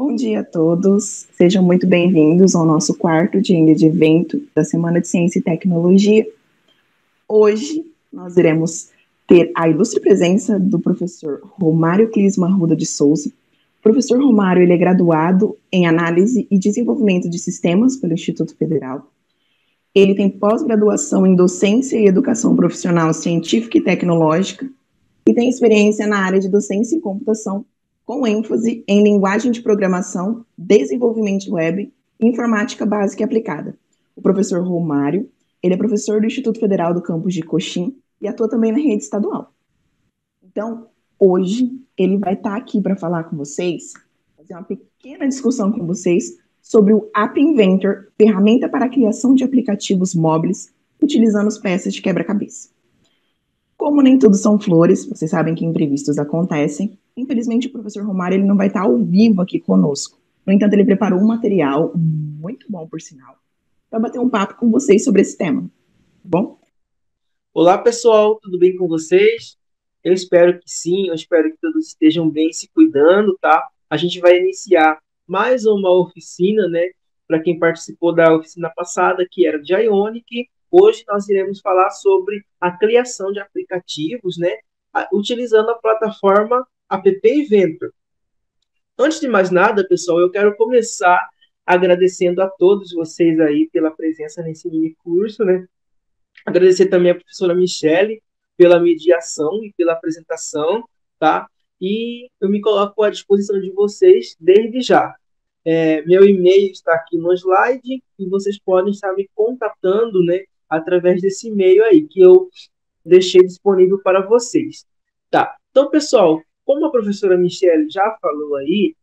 Bom dia a todos, sejam muito bem-vindos ao nosso quarto dia de evento da Semana de Ciência e Tecnologia. Hoje nós iremos ter a ilustre presença do professor Romário Clisma Arruda de Souza. O professor Romário ele é graduado em Análise e Desenvolvimento de Sistemas pelo Instituto Federal. Ele tem pós-graduação em Docência e Educação Profissional Científica e Tecnológica e tem experiência na área de Docência e Computação, com ênfase em linguagem de programação, desenvolvimento web e informática básica e aplicada. O professor Romário, ele é professor do Instituto Federal do campus de Coxim e atua também na rede estadual. Então, hoje, ele vai estar aqui para falar com vocês, fazer uma pequena discussão com vocês sobre o App Inventor, ferramenta para a criação de aplicativos móveis utilizando as peças de quebra-cabeça. Como nem tudo são flores, vocês sabem que imprevistos acontecem, infelizmente o professor Romário ele não vai estar ao vivo aqui conosco. No entanto, ele preparou um material muito bom, por sinal, para bater um papo com vocês sobre esse tema. Tá bom? Olá, pessoal, tudo bem com vocês? Eu espero que sim, eu espero que todos estejam bem, se cuidando, tá? A gente vai iniciar mais uma oficina, né? Para quem participou da oficina passada, que era de Ionic. Hoje nós iremos falar sobre a criação de aplicativos, né, utilizando a plataforma App Inventor. Antes de mais nada, pessoal, eu quero começar agradecendo a todos vocês aí pela presença nesse mini curso, né? Agradecer também a professora Michele pela mediação e pela apresentação, tá? E eu me coloco à disposição de vocês desde já. Meu e-mail está aqui no slide e vocês podem estar me contatando, né, através desse e-mail aí, que eu deixei disponível para vocês. Tá, então, pessoal, como a professora Michele já falou aí,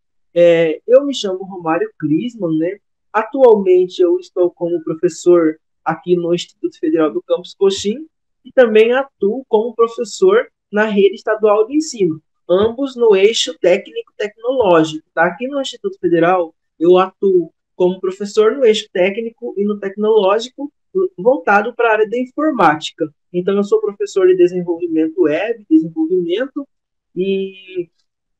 eu me chamo Romário Clisma, né? Atualmente eu estou como professor aqui no Instituto Federal do Campus Coxim e também atuo como professor na rede estadual de ensino, ambos no eixo técnico-tecnológico. Tá? Aqui no Instituto Federal eu atuo como professor no eixo técnico e no tecnológico, voltado para a área da informática. Então, eu sou professor de desenvolvimento web, desenvolvimento, e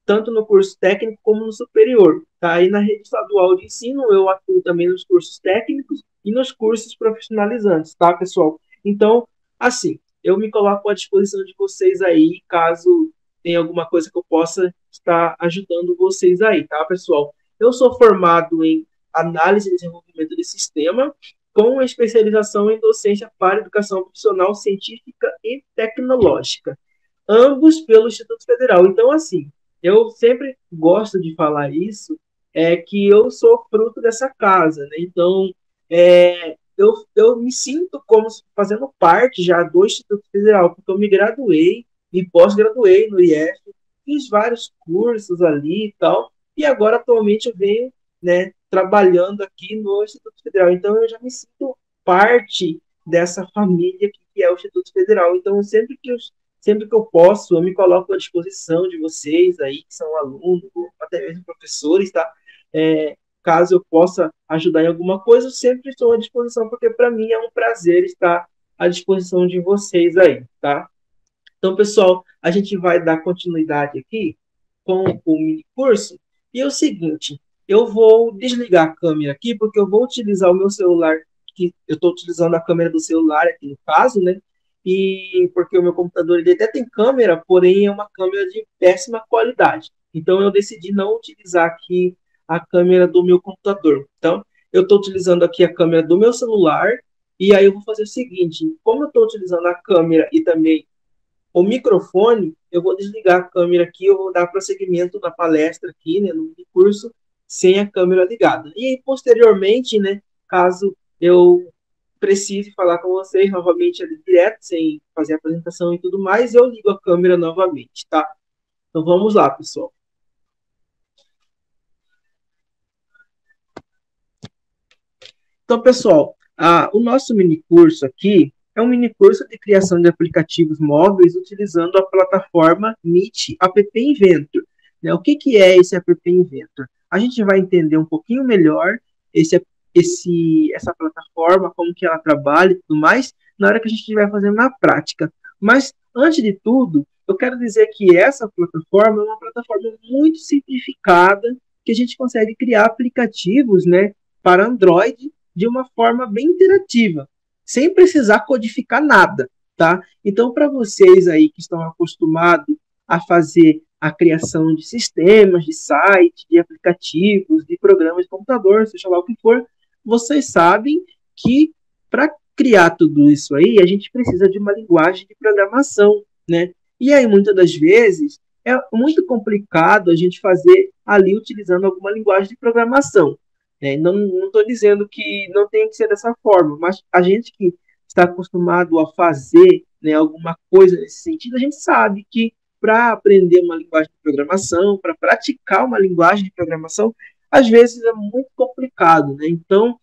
tanto no curso técnico como no superior. Tá? E na rede estadual de ensino, eu atuo também nos cursos técnicos e nos cursos profissionalizantes, tá, pessoal? Então, assim, eu me coloco à disposição de vocês aí, caso tenha alguma coisa que eu possa estar ajudando vocês aí, tá, pessoal? Eu sou formado em análise e desenvolvimento de sistema, com especialização em docência para educação profissional, científica e tecnológica, ambos pelo Instituto Federal. Então, assim, eu sempre gosto de falar isso, que eu sou fruto dessa casa, né? Então, eu me sinto como fazendo parte já do Instituto Federal, porque eu me graduei, me pós-graduei no IF, fiz vários cursos ali e tal, e agora atualmente eu venho, né, trabalhando aqui no Instituto Federal. Então eu já me sinto parte dessa família que é o Instituto Federal. Então sempre que eu posso, eu me coloco à disposição de vocês aí, que são alunos, ou até mesmo professores, tá? Caso eu possa ajudar em alguma coisa, eu sempre estou à disposição, porque para mim é um prazer estar à disposição de vocês aí, tá? Então, pessoal, a gente vai dar continuidade aqui com o mini curso. E é o seguinte, eu vou desligar a câmera aqui, porque eu vou utilizar o meu celular, que eu estou utilizando a câmera do celular aqui no caso, né? E porque o meu computador ele até tem câmera, porém é uma câmera de péssima qualidade. Então eu decidi não utilizar aqui a câmera do meu computador. Então, eu estou utilizando aqui a câmera do meu celular, e aí eu vou fazer o seguinte, como eu estou utilizando a câmera e também o microfone, eu vou desligar a câmera aqui, eu vou dar prosseguimento na palestra aqui, né, no curso, sem a câmera ligada. E aí, posteriormente, né, caso eu precise falar com vocês novamente ali direto, sem fazer a apresentação e tudo mais, eu ligo a câmera novamente, tá? Então, vamos lá, pessoal. Então, pessoal, o nosso mini curso aqui é um mini curso de criação de aplicativos móveis utilizando a plataforma Meet App Inventor. Né? O que é esse App Inventor? A gente vai entender um pouquinho melhor essa plataforma, como que ela trabalha e tudo mais, na hora que a gente estiver fazendo na prática. Mas, antes de tudo, eu quero dizer que essa plataforma é uma plataforma muito simplificada que a gente consegue criar aplicativos, né, para Android de uma forma bem interativa, sem precisar codificar nada, tá? Então, para vocês aí que estão acostumados a fazer a criação de sistemas, de sites, de aplicativos, de programas de computador, seja lá o que for, vocês sabem que para criar tudo isso aí, a gente precisa de uma linguagem de programação, né? E aí, muitas das vezes, é muito complicado a gente fazer ali utilizando alguma linguagem de programação. Né? Não estou dizendo que não tem que ser dessa forma, mas a gente que está acostumado a fazer, né, alguma coisa nesse sentido, a gente sabe que para aprender uma linguagem de programação, para praticar uma linguagem de programação, às vezes é muito complicado. Né? Então,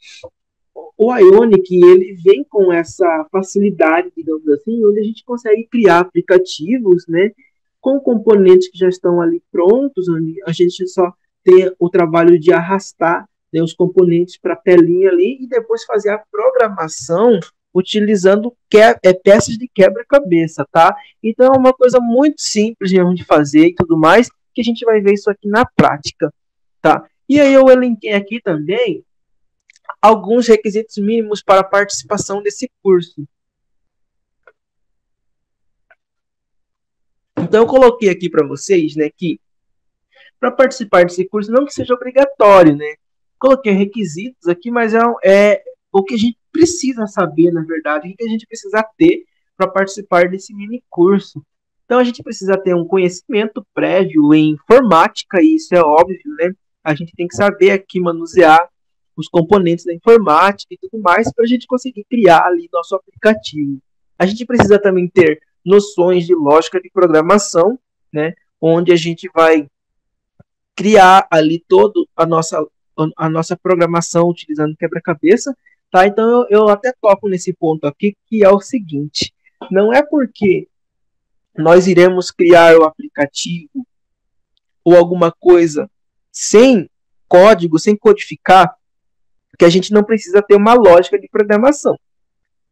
o Ionic, ele vem com essa facilidade, digamos assim, onde a gente consegue criar aplicativos, né, com componentes que já estão ali prontos, onde a gente só tem o trabalho de arrastar, né, os componentes para a telinha ali e depois fazer a programação utilizando peças de quebra-cabeça, tá? Então é uma coisa muito simples de fazer e tudo mais, que a gente vai ver isso aqui na prática, tá? E aí eu elenquei aqui também alguns requisitos mínimos para a participação desse curso. Então, eu coloquei aqui para vocês, né, que para participar desse curso, não que seja obrigatório, né? Coloquei requisitos aqui, mas é o que a gente precisa saber, na verdade, o que a gente precisa ter para participar desse mini curso. Então, a gente precisa ter um conhecimento prévio em informática, e isso é óbvio, né? A gente tem que saber aqui manusear os componentes da informática e tudo mais para a gente conseguir criar ali nosso aplicativo. A gente precisa também ter noções de lógica de programação, né? Onde a gente vai criar ali toda a nossa programação utilizando quebra-cabeça, tá? Então eu até toco nesse ponto aqui, que é o seguinte: não é porque nós iremos criar o aplicativo ou alguma coisa sem código, sem codificar, que a gente não precisa ter uma lógica de programação.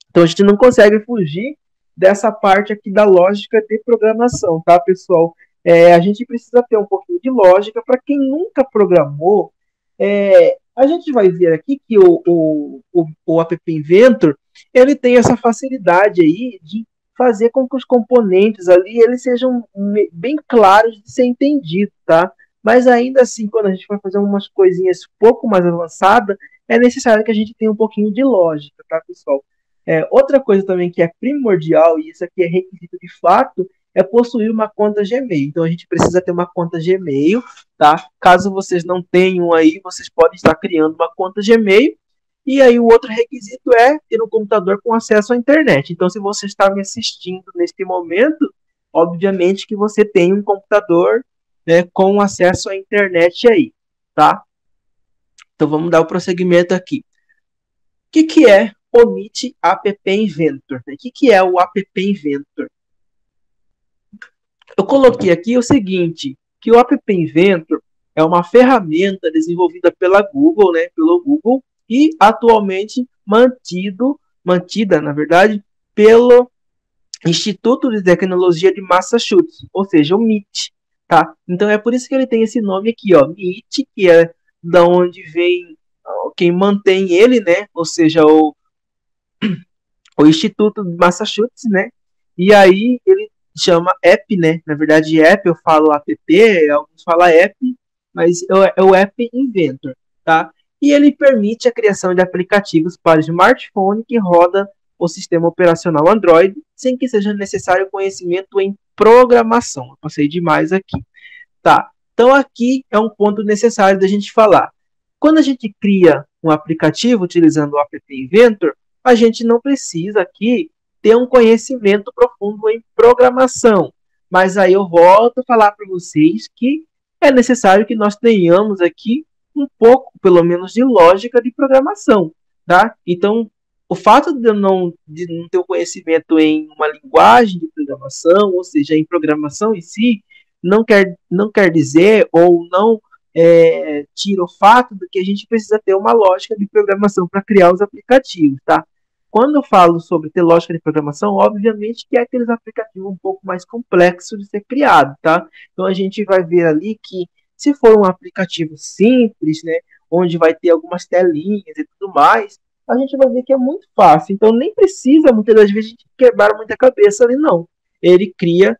Então a gente não consegue fugir dessa parte aqui da lógica de programação, tá, pessoal? A gente precisa ter um pouquinho de lógica. Para quem nunca programou, a gente vai ver aqui que o App Inventor, ele tem essa facilidade aí de fazer com que os componentes ali eles sejam bem claros de ser entendido, tá? Mas ainda assim, quando a gente vai fazer umas coisinhas um pouco mais avançadas, é necessário que a gente tenha um pouquinho de lógica, tá, pessoal? Outra coisa também que é primordial, e isso aqui é requisito de fato, é possuir uma conta Gmail. Então a gente precisa ter uma conta Gmail, tá? Caso vocês não tenham aí, vocês podem estar criando uma conta Gmail. E aí o outro requisito é ter um computador com acesso à internet. Então se você está me assistindo neste momento, obviamente que você tem um computador, né, com acesso à internet aí, tá? Então vamos dar o prosseguimento aqui. O que é o MIT App Inventor? O que é o App Inventor? Eu coloquei aqui o seguinte, que o App Inventor é uma ferramenta desenvolvida pela Google, né, pelo Google, e atualmente mantida, na verdade, pelo Instituto de Tecnologia de Massachusetts, ou seja, o MIT, tá? Então é por isso que ele tem esse nome aqui, ó, MIT, que é da onde vem quem mantém ele, né, ou seja, o Instituto de Massachusetts, né, e aí ele chama app, né, na verdade app, eu falo app, alguns falam app, mas é o App Inventor, tá? E ele permite a criação de aplicativos para smartphone que roda o sistema operacional Android, sem que seja necessário conhecimento em programação. Eu passei demais aqui, tá? Então aqui é um ponto necessário da gente falar. Quando a gente cria um aplicativo utilizando o App Inventor, a gente não precisa aqui ter um conhecimento profundo em programação. Mas aí eu volto a falar para vocês que é necessário que nós tenhamos aqui um pouco, pelo menos, de lógica de programação, tá? Então, o fato de eu não ter o conhecimento em uma linguagem de programação, ou seja, em programação em si, não quer dizer ou não tira o fato de que a gente precisa ter uma lógica de programação para criar os aplicativos, tá? Quando eu falo sobre ter lógica de programação, obviamente que é aqueles aplicativos um pouco mais complexos de ser criado, tá? Então a gente vai ver ali que Se for um aplicativo simples, né, onde vai ter algumas telinhas e tudo mais, a gente vai ver que é muito fácil. Então nem precisa muitas das vezes de quebrar muita cabeça ali, não. Ele cria,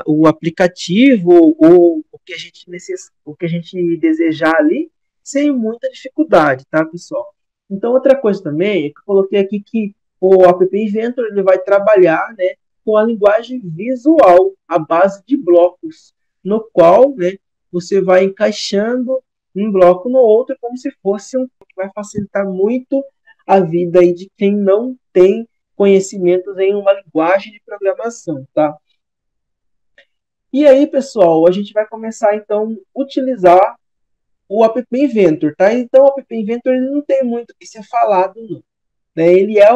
o aplicativo ou o que a gente desejar ali sem muita dificuldade, tá, pessoal? Então outra coisa também é que eu coloquei aqui que o App Inventor ele vai trabalhar, né, com a linguagem visual, à base de blocos, no qual, né, você vai encaixando um bloco no outro como se fosse que vai facilitar muito a vida aí de quem não tem conhecimentos em uma linguagem de programação, tá? E aí, pessoal, a gente vai começar então a utilizar o App Inventor, tá? Então, o App Inventor ele não tem muito o que ser falado, não, né? Ele é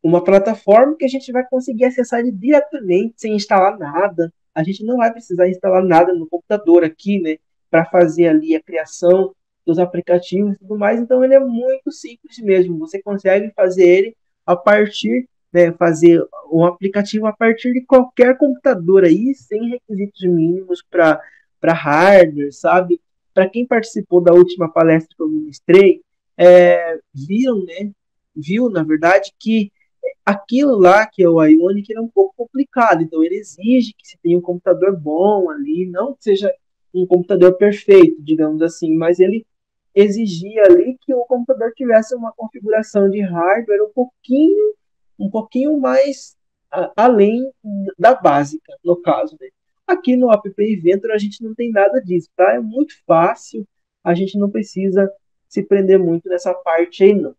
uma plataforma que a gente vai conseguir acessar ele diretamente, sem instalar nada. A gente não vai precisar instalar nada no computador aqui, né, para fazer ali a criação dos aplicativos e tudo mais. Então, ele é muito simples mesmo. Você consegue fazer ele a partir, né, fazer um aplicativo a partir de qualquer computador aí, sem requisitos mínimos para hardware, sabe? Para quem participou da última palestra que eu ministrei, viu, na verdade, que aquilo lá que é o Ionic é um pouco complicado, então ele exige que se tenha um computador bom ali, não que seja um computador perfeito, digamos assim, mas ele exigia ali que o computador tivesse uma configuração de hardware um pouquinho mais além da básica, no caso, né? Aqui no App Inventor a gente não tem nada disso, tá? É muito fácil, a gente não precisa se prender muito nessa parte aí, não.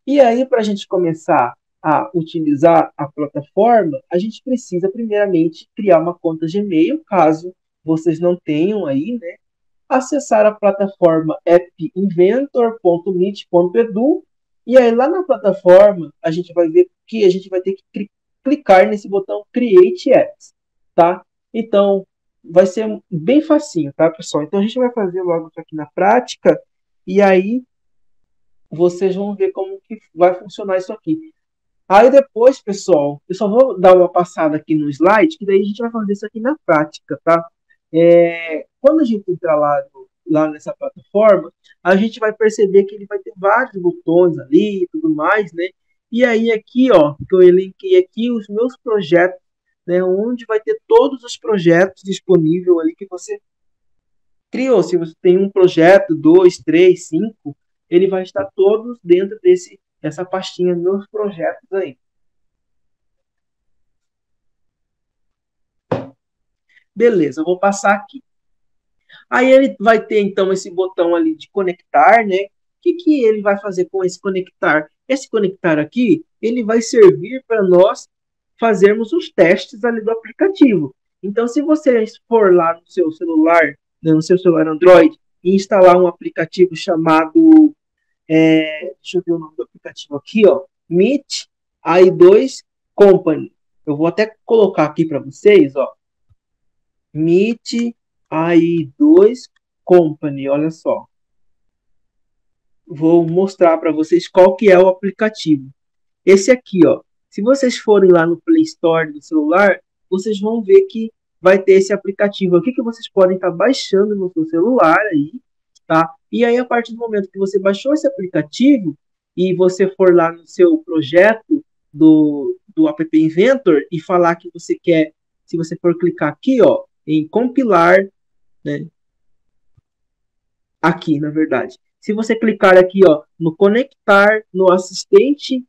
E aí, para a gente começar a utilizar a plataforma, a gente precisa primeiramente criar uma conta Gmail, caso vocês não tenham aí, né? Acessar a plataforma appinventor.meet.edu e aí lá na plataforma a gente vai ver que a gente vai ter que clicar nesse botão Create Apps, tá? Então, vai ser bem facinho, tá, pessoal? Então, a gente vai fazer logo isso aqui na prática e aí vocês vão ver como que vai funcionar isso aqui. Aí depois, pessoal, eu só vou dar uma passada aqui no slide, que daí a gente vai fazer isso aqui na prática, tá? Quando a gente entrar lá nessa plataforma, a gente vai perceber que ele vai ter vários botões ali e tudo mais, né? E aí aqui, ó, que eu elenquei aqui os meus projetos, né? Onde vai ter todos os projetos disponíveis ali que você criou. Se você tem um projeto, 2, 3, 5, ele vai estar todos dentro dessa pastinha meus projetos aí. Beleza, eu vou passar aqui. Aí ele vai ter então esse botão ali de conectar, né? O que ele vai fazer com esse conectar? Esse conectar aqui, ele vai servir para nós fazermos os testes ali do aplicativo. Então, se você for lá no seu celular, né, no seu celular Android, e instalar um aplicativo chamado, deixa eu ver o nome do aplicativo aqui, ó, Meet AI2 Company. Eu vou até colocar aqui para vocês, ó, Meet AI2 Company, olha só. Vou mostrar para vocês qual que é o aplicativo. Esse aqui, ó. Se vocês forem lá no Play Store do celular, vocês vão ver que vai ter esse aplicativo aqui que vocês podem estar baixando no seu celular aí, tá? E aí, a partir do momento que você baixou esse aplicativo e você for lá no seu projeto do App Inventor e falar que você quer, se você for clicar aqui, ó, em compilar, né? Aqui, na verdade. Se você clicar aqui, ó, no conectar, no assistente,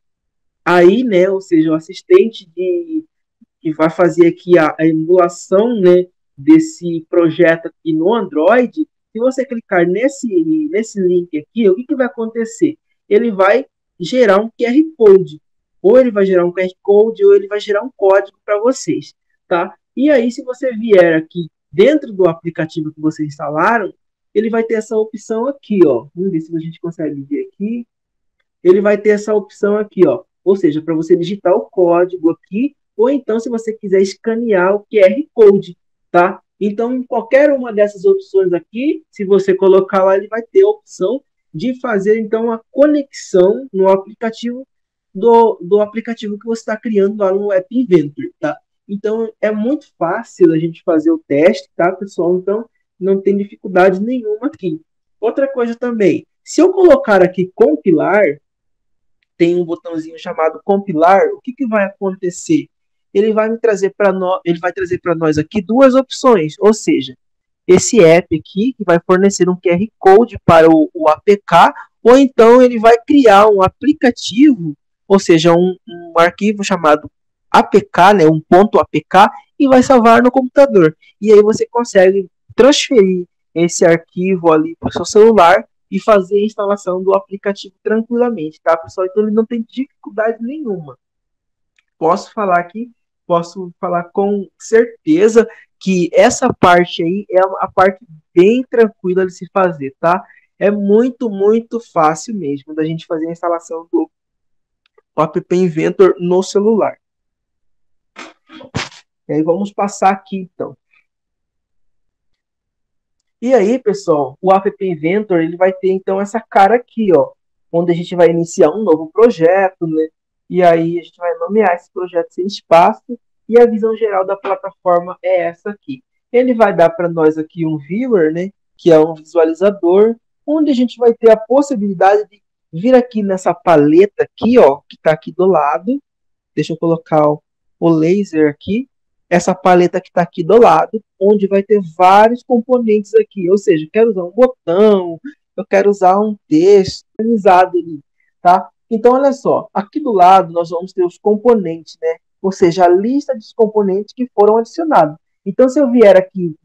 aí, né, ou seja, o assistente que vai fazer aqui a emulação, né, desse projeto aqui no Android, se você clicar nesse link aqui, o que vai acontecer? Ele vai gerar um QR Code. Ou ele vai gerar um QR Code, ou ele vai gerar um código para vocês, tá? E aí, se você vier aqui dentro do aplicativo que vocês instalaram, ele vai ter essa opção aqui, ó. Vamos ver se a gente consegue ver aqui. Ele vai ter essa opção aqui, ó. Ou seja, para você digitar o código aqui, ou então se você quiser escanear o QR Code, tá? Então, em qualquer uma dessas opções aqui, se você colocar lá, ele vai ter a opção de fazer, então, a conexão no aplicativo do aplicativo que você está criando lá no App Inventor, tá? Então, é muito fácil a gente fazer o teste, tá, pessoal? Então, não tem dificuldade nenhuma aqui. Outra coisa também, se eu colocar aqui compilar, tem um botãozinho chamado compilar, o que, que vai acontecer? Ele vai me trazer para nós, ele vai trazer para nós aqui duas opções, ou seja, esse app aqui que vai fornecer um QR Code para o APK, ou então ele vai criar um aplicativo, ou seja, um arquivo chamado APK, né, um ponto APK, e vai salvar no computador. E aí você consegue transferir esse arquivo ali para o seu celular e fazer a instalação do aplicativo tranquilamente, tá, pessoal? Então ele não tem dificuldade nenhuma. Posso falar aqui, posso falar com certeza que essa parte aí é a parte bem tranquila de se fazer, tá? É muito, muito fácil mesmo da gente fazer a instalação do App Inventor no celular. E aí vamos passar aqui então. E aí, pessoal, o App Inventor ele vai ter então essa cara aqui, ó, onde a gente vai iniciar um novo projeto, né? E aí a gente vai nomear esse projeto sem espaço e a visão geral da plataforma é essa aqui. Ele vai dar para nós aqui um viewer, né, que é um visualizador, onde a gente vai ter a possibilidade de vir aqui nessa paleta aqui, ó, que está aqui do lado. Deixa eu colocar o laser aqui, essa paleta que está aqui do lado, onde vai ter vários componentes aqui. Ou seja, eu quero usar um botão, eu quero usar um texto organizado ali, tá? Então, olha só, aqui do lado nós vamos ter os componentes, né? Ou seja, a lista dos componentes que foram adicionados. Então, se eu vier aqui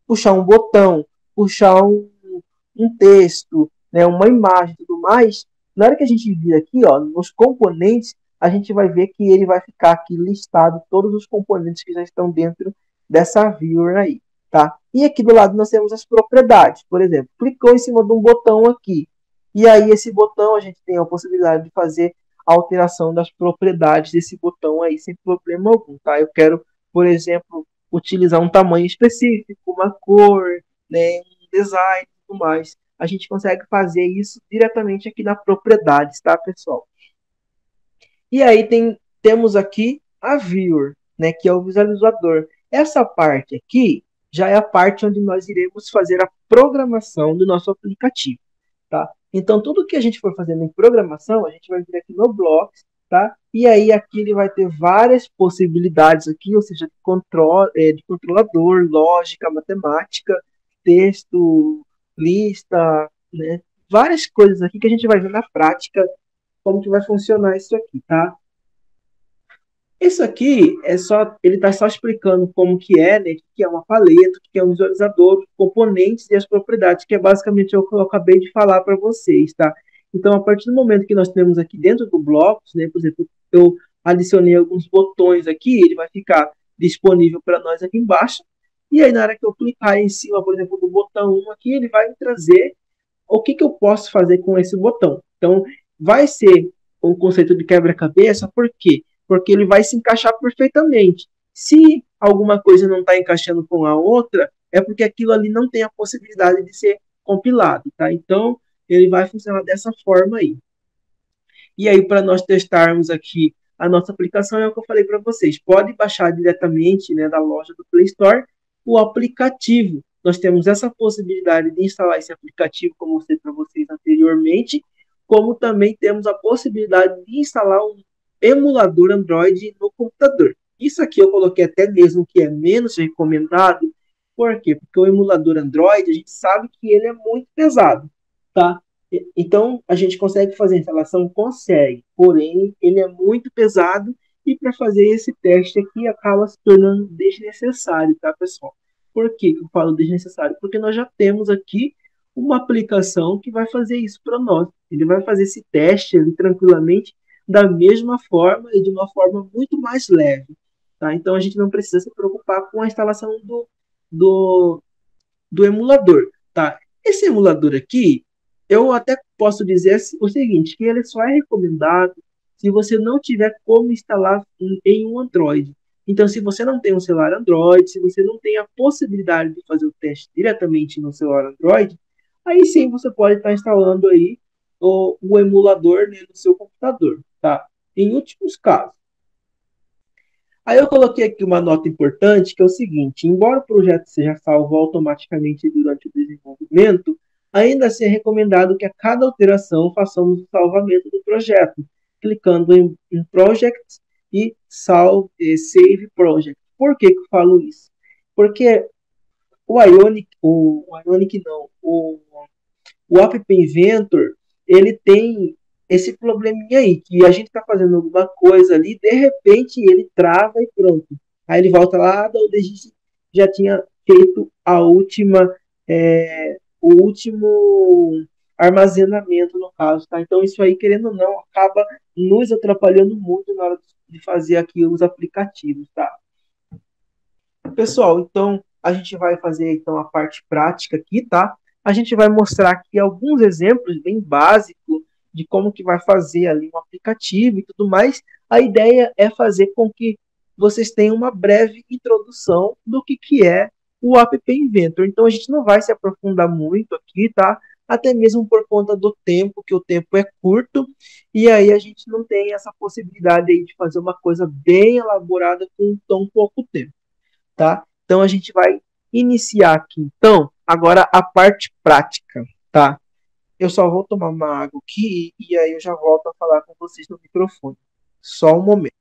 puxar um botão, puxar um texto, né, uma imagem e tudo mais, na hora que a gente vir aqui, ó, nos componentes, a gente vai ver que ele vai ficar aqui listado todos os componentes que já estão dentro dessa viewer aí, tá? E aqui do lado nós temos as propriedades. Por exemplo, clicou em cima de um botão aqui, e aí esse botão a gente tem a possibilidade de fazer a alteração das propriedades desse botão aí sem problema algum, tá? Eu quero, por exemplo, utilizar um tamanho específico, uma cor, né, um design e tudo mais. A gente consegue fazer isso diretamente aqui na propriedades, tá, pessoal? E aí temos aqui a viewer, né, que é o visualizador. Essa parte aqui já é a parte onde nós iremos fazer a programação do nosso aplicativo, tá? Então, tudo que a gente for fazendo em programação, a gente vai vir aqui no Blocks, tá? E aí aqui ele vai ter várias possibilidades aqui, ou seja, de controlador, lógica, matemática, texto, lista, né? Várias coisas aqui que a gente vai ver na prática como que vai funcionar isso aqui, tá? Isso aqui é só, ele está só explicando como que é, né, o que é uma paleta, o que é um visualizador, os componentes e as propriedades, que é basicamente o que eu acabei de falar para vocês, tá? Então, a partir do momento que nós temos aqui dentro do Blocos, né, por exemplo, eu adicionei alguns botões aqui, ele vai ficar disponível para nós aqui embaixo, e aí na hora que eu clicar em cima, por exemplo, do botão 1 aqui, ele vai me trazer o que, que eu posso fazer com esse botão. Então, vai ser um conceito de quebra-cabeça, por quê? Porque ele vai se encaixar perfeitamente. Se alguma coisa não está encaixando com a outra, é porque aquilo ali não tem a possibilidade de ser compilado, tá? Então, ele vai funcionar dessa forma aí. E aí, para nós testarmos aqui a nossa aplicação, é o que eu falei para vocês. Pode baixar diretamente, né, da loja do Play Store o aplicativo. Nós temos essa possibilidade de instalar esse aplicativo, como eu mostrei para vocês anteriormente, como também temos a possibilidade de instalar um emulador Android no computador. Isso aqui eu coloquei até mesmo que é menos recomendado. Por quê? Porque o emulador Android, a gente sabe que ele é muito pesado, tá? Então, a gente consegue fazer a instalação? Consegue, porém, ele é muito pesado e para fazer esse teste aqui acaba se tornando desnecessário, tá, pessoal? Por que eu falo desnecessário? Porque nós já temos aqui uma aplicação que vai fazer isso para nós. Ele vai fazer esse teste ali tranquilamente, da mesma forma e de uma forma muito mais leve, tá? Então, a gente não precisa se preocupar com a instalação do, do emulador, tá? Esse emulador aqui, eu até posso dizer o seguinte, que ele só é recomendado se você não tiver como instalar em um Android. Então, se você não tem um celular Android, se você não tem a possibilidade de fazer o teste diretamente no celular Android, aí sim você pode estar instalando aí o emulador, né, no seu computador, tá? Em últimos casos. Aí eu coloquei aqui uma nota importante, que é o seguinte: embora o projeto seja salvo automaticamente durante o desenvolvimento, ainda assim é recomendado que a cada alteração façamos o salvamento do projeto, clicando em Project e Save Project. Por que eu falo isso? Porque o Ionic não, o App Inventor, ele tem esse probleminha aí, que a gente está fazendo alguma coisa ali, de repente ele trava e pronto. Aí ele volta lá da onde a gente já tinha feito a última, o último armazenamento, no caso, tá? Então isso aí, querendo ou não, acaba nos atrapalhando muito na hora de fazer aqui os aplicativos, tá? Pessoal, então a gente vai fazer então a parte prática aqui, tá? A gente vai mostrar aqui alguns exemplos bem básicos de como que vai fazer ali um aplicativo e tudo mais. A ideia é fazer com que vocês tenham uma breve introdução do que é o App Inventor. Então a gente não vai se aprofundar muito aqui, tá? Até mesmo por conta do tempo, que o tempo é curto, e aí a gente não tem essa possibilidade aí de fazer uma coisa bem elaborada com tão pouco tempo, tá? Então a gente vai iniciar aqui, então, agora a parte prática, tá? Eu só vou tomar uma água aqui e aí eu já volto a falar com vocês no microfone. Só um momento.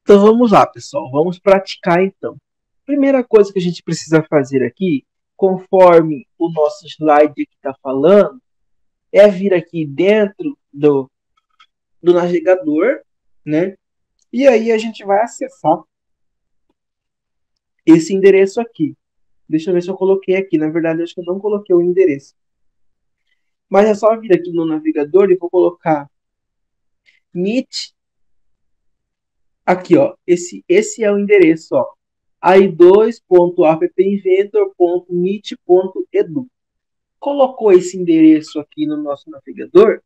Então vamos lá, pessoal. Vamos praticar então. Primeira coisa que a gente precisa fazer aqui, conforme o nosso slide aqui está falando, é vir aqui dentro do navegador, né? E aí a gente vai acessar esse endereço aqui. Deixa eu ver se eu coloquei aqui. Na verdade, acho que eu não coloquei o endereço. Mas é só vir aqui no navegador e vou colocar Meet. Aqui, ó. Esse é o endereço, ó. ai2.appinventor.meet.edu. Colocou esse endereço aqui no nosso navegador,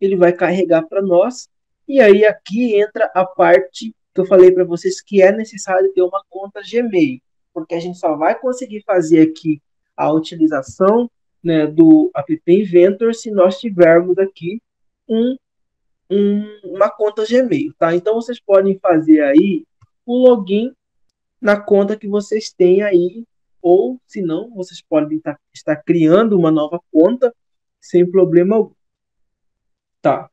ele vai carregar para nós. E aí aqui entra a parte que eu falei para vocês que é necessário ter uma conta Gmail, porque a gente só vai conseguir fazer aqui a utilização, né, do App Inventor se nós tivermos aqui um, uma conta Gmail, tá? Então vocês podem fazer aí o login na conta que vocês têm aí, ou se não, vocês podem estar criando uma nova conta sem problema algum, tá?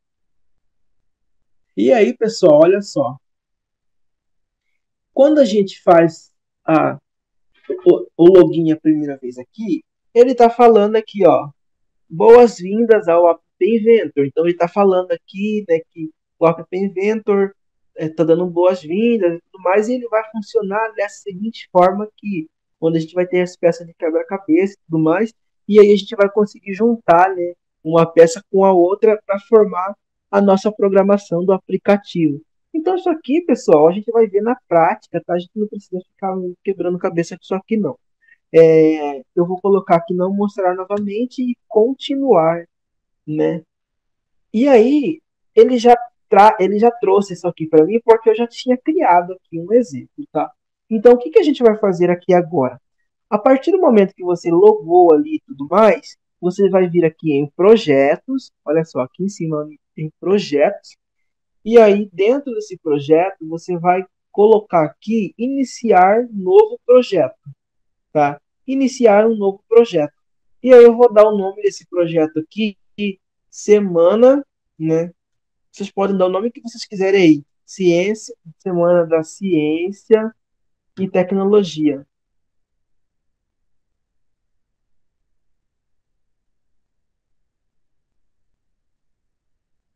E aí, pessoal, olha só. Quando a gente faz o login a primeira vez aqui, ele está falando aqui, ó, boas-vindas ao App Inventor. Então ele está falando aqui, né, que o App Inventor está dando boas-vindas e tudo mais, e ele vai funcionar dessa seguinte forma aqui, onde a gente vai ter as peças de quebra-cabeça e tudo mais, e aí a gente vai conseguir juntar, né, uma peça com a outra para formar a nossa programação do aplicativo. Então isso aqui, pessoal, a gente vai ver na prática, tá? A gente não precisa ficar quebrando cabeça com isso aqui, não. Eu vou colocar aqui não mostrar novamente e continuar, né? E aí, ele já trouxe isso aqui para mim porque eu já tinha criado aqui um exemplo, tá? Então, o que que a gente vai fazer aqui agora? A partir do momento que você logou ali e tudo mais, você vai vir aqui em projetos, olha só, aqui em cima em projetos, e aí dentro desse projeto você vai colocar aqui iniciar novo projeto, tá? Iniciar um novo projeto. E aí eu vou dar o nome desse projeto aqui de Semana, né? Vocês podem dar o nome que vocês quiserem aí. Ciência, Semana da Ciência e Tecnologia.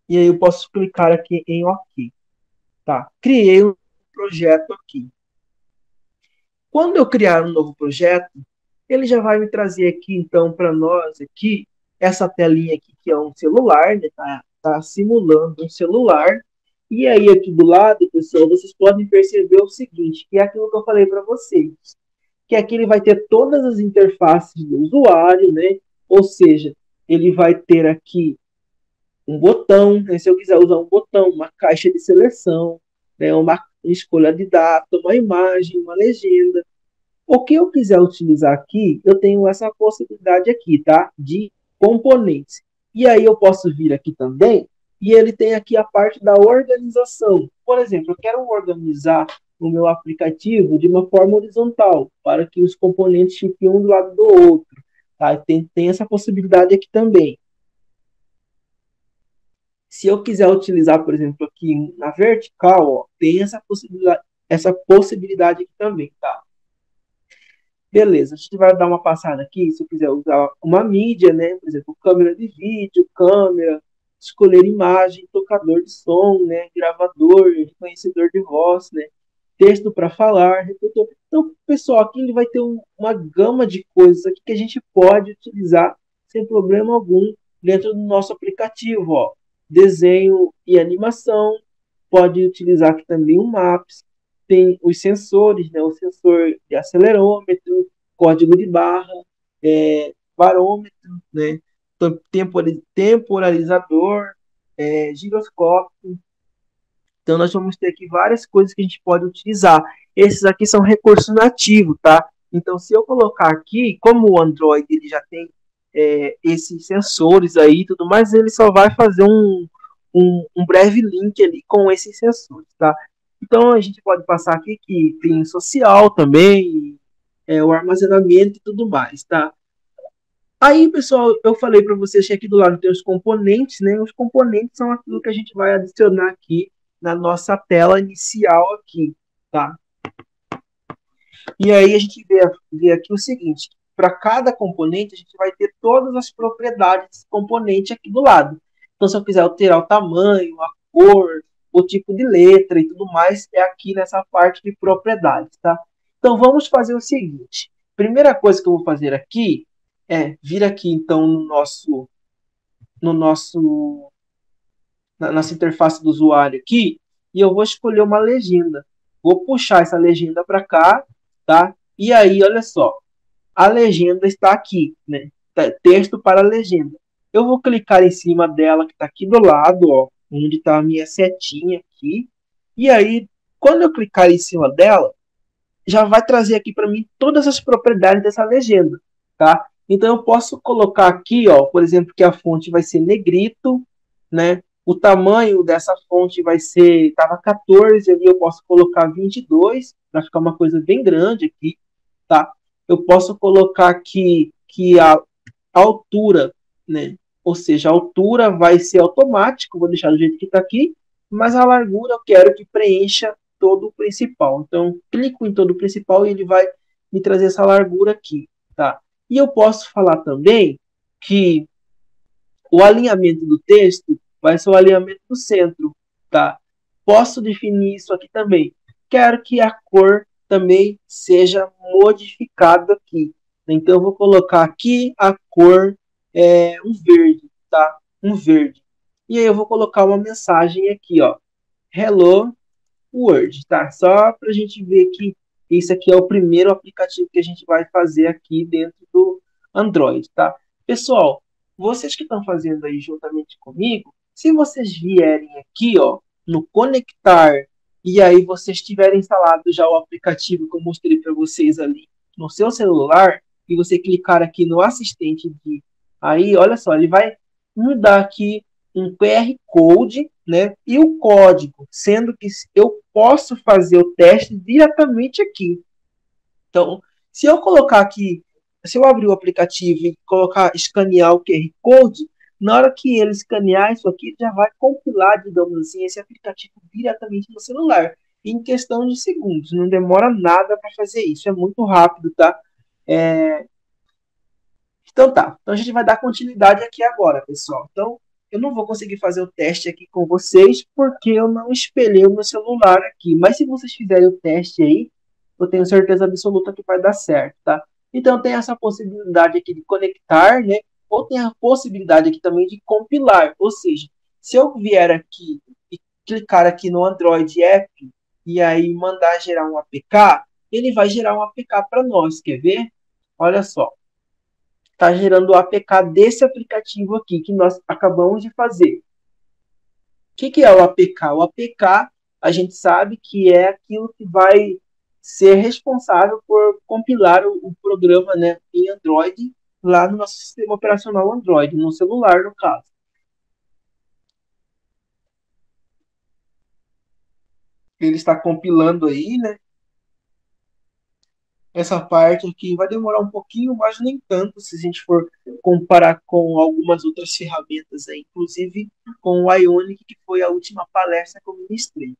E aí eu posso clicar aqui em OK. Tá? Criei um projeto aqui. Quando eu criar um novo projeto, ele já vai me trazer aqui, então, para nós aqui, essa telinha aqui que é um celular, né? Tá simulando um celular. E aí, aqui do lado, pessoal, vocês podem perceber o seguinte, que é aquilo que eu falei para vocês, que aqui ele vai ter todas as interfaces do usuário, né? Ou seja, ele vai ter aqui um botão, né? Se eu quiser usar um botão, uma caixa de seleção, né? Uma escolha de data, uma imagem, uma legenda. O que eu quiser utilizar aqui, eu tenho essa possibilidade aqui, tá? De componentes. E aí eu posso vir aqui também, e ele tem aqui a parte da organização. Por exemplo, eu quero organizar o meu aplicativo de uma forma horizontal, para que os componentes fiquem um do lado do outro. Tá? Tem essa possibilidade aqui também. Se eu quiser utilizar, por exemplo, aqui na vertical, ó, tem essa possibilidade aqui também, tá? Beleza, a gente vai dar uma passada aqui, se eu quiser usar uma mídia, né? Por exemplo, câmera de vídeo, câmera, escolher imagem, tocador de som, né? Gravador, reconhecedor de voz, né? Texto para falar, reprodutor. Então, pessoal, aqui ele vai ter uma gama de coisas aqui que a gente pode utilizar sem problema algum dentro do nosso aplicativo, ó. Desenho e animação, pode utilizar aqui também o Maps, tem os sensores, né? O sensor de acelerômetro, código de barra, barômetro, né? Temporalizador, giroscópio. Então, nós vamos ter aqui várias coisas que a gente pode utilizar. Esses aqui são recursos nativos, tá? Então, se eu colocar aqui, como o Android ele já tem esses sensores aí e tudo mais, ele só vai fazer um breve link ali com esses sensores, tá? Então, a gente pode passar aqui que tem social também, o armazenamento e tudo mais, tá? Aí, pessoal, eu falei para vocês que aqui do lado tem os componentes, né? Os componentes são aquilo que a gente vai adicionar aqui na nossa tela inicial aqui, tá? E aí a gente vê aqui o seguinte, para cada componente a gente vai ter todas as propriedades desse componente aqui do lado. Então, se eu quiser alterar o tamanho, a cor, o tipo de letra e tudo mais, é aqui nessa parte de propriedades, tá? Então, vamos fazer o seguinte. Primeira coisa que eu vou fazer aqui é vir aqui, então, no nosso, na nossa interface do usuário aqui, e eu vou escolher uma legenda. Vou puxar essa legenda para cá, tá? E aí, olha só, a legenda está aqui, né? Texto para legenda. Eu vou clicar em cima dela, que está aqui do lado, ó, onde está a minha setinha aqui. E aí, quando eu clicar em cima dela, já vai trazer aqui para mim todas as propriedades dessa legenda, tá? Então, eu posso colocar aqui, ó, por exemplo, que a fonte vai ser negrito, né? O tamanho dessa fonte vai ser, estava 14, ali eu posso colocar 22, para ficar uma coisa bem grande aqui, tá? Eu posso colocar aqui que a altura, né? Ou seja, a altura vai ser automático, vou deixar do jeito que está aqui, mas a largura eu quero que preencha todo o principal. Então, clico em todo o principal e ele vai me trazer essa largura aqui, tá? E eu posso falar também que o alinhamento do texto vai ser o alinhamento do centro, tá? Posso definir isso aqui também. Quero que a cor também seja modificada aqui. Então, eu vou colocar aqui a cor um verde, tá? Um verde. E aí eu vou colocar uma mensagem aqui, ó. Hello World, tá? Só para a gente ver que esse aqui é o primeiro aplicativo que a gente vai fazer aqui dentro do Android, tá? Pessoal, vocês que estão fazendo aí juntamente comigo, se vocês vierem aqui, ó, no conectar, e aí vocês tiverem instalado já o aplicativo que eu mostrei para vocês ali no seu celular, e você clicar aqui no assistente de aí, olha só, ele vai mudar aqui um QR Code, né, e o código, sendo que eu posso fazer o teste diretamente aqui. Então, se eu colocar aqui, se eu abrir o aplicativo e colocar, escanear o QR Code, na hora que ele escanear isso aqui, já vai compilar, digamos assim, esse aplicativo diretamente no celular, em questão de segundos. Não demora nada para fazer isso, é muito rápido, tá? Então tá, então a gente vai dar continuidade aqui agora, pessoal. Então, eu não vou conseguir fazer o teste aqui com vocês, porque eu não espelhei o meu celular aqui. Mas se vocês fizerem o teste aí, eu tenho certeza absoluta que vai dar certo, tá? Então tem essa possibilidade aqui de conectar, né? Ou tem a possibilidade aqui também de compilar. Ou seja, se eu vier aqui e clicar aqui no Android App e aí mandar gerar um APK, ele vai gerar um APK para nós. Quer ver? Olha só. Está gerando o APK desse aplicativo aqui que nós acabamos de fazer. O que é o APK? O APK, a gente sabe que é aquilo que vai ser responsável por compilar o programa, né, em Android, lá no nosso sistema operacional Android, no celular, no caso. Ele está compilando aí, né? Essa parte aqui vai demorar um pouquinho, mas nem tanto se a gente for comparar com algumas outras ferramentas aí, inclusive com o Ionic, que foi a última palestra que eu ministrei.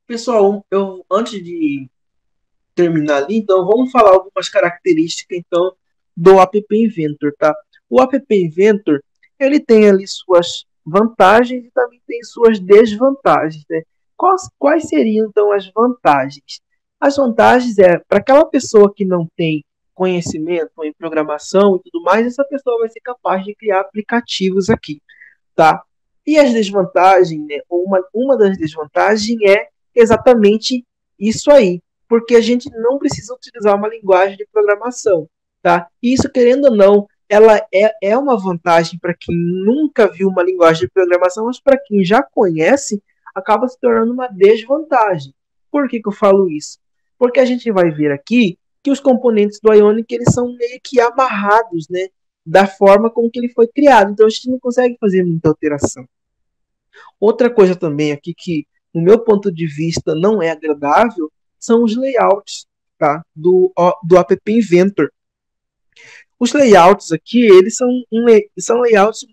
Pessoal, eu antes de terminar ali, então vamos falar algumas características então do App Inventor, tá? O App Inventor, ele tem ali suas vantagens e também tem suas desvantagens, né? Quais seriam então as vantagens? As vantagens é para aquela pessoa que não tem conhecimento em programação e tudo mais, essa pessoa vai ser capaz de criar aplicativos aqui, tá? E as desvantagens, né? Uma das desvantagens é exatamente isso aí, porque a gente não precisa utilizar uma linguagem de programação, tá? E isso, querendo ou não, ela é uma vantagem para quem nunca viu uma linguagem de programação, mas para quem já conhece, acaba se tornando uma desvantagem. Por que eu falo isso? Porque a gente vai ver aqui que os componentes do Ionic eles são meio que amarrados, né? Da forma como que ele foi criado. Então a gente não consegue fazer muita alteração. Outra coisa também aqui que, no meu ponto de vista, não é agradável são os layouts, tá? do App Inventor. Os layouts aqui, eles são layouts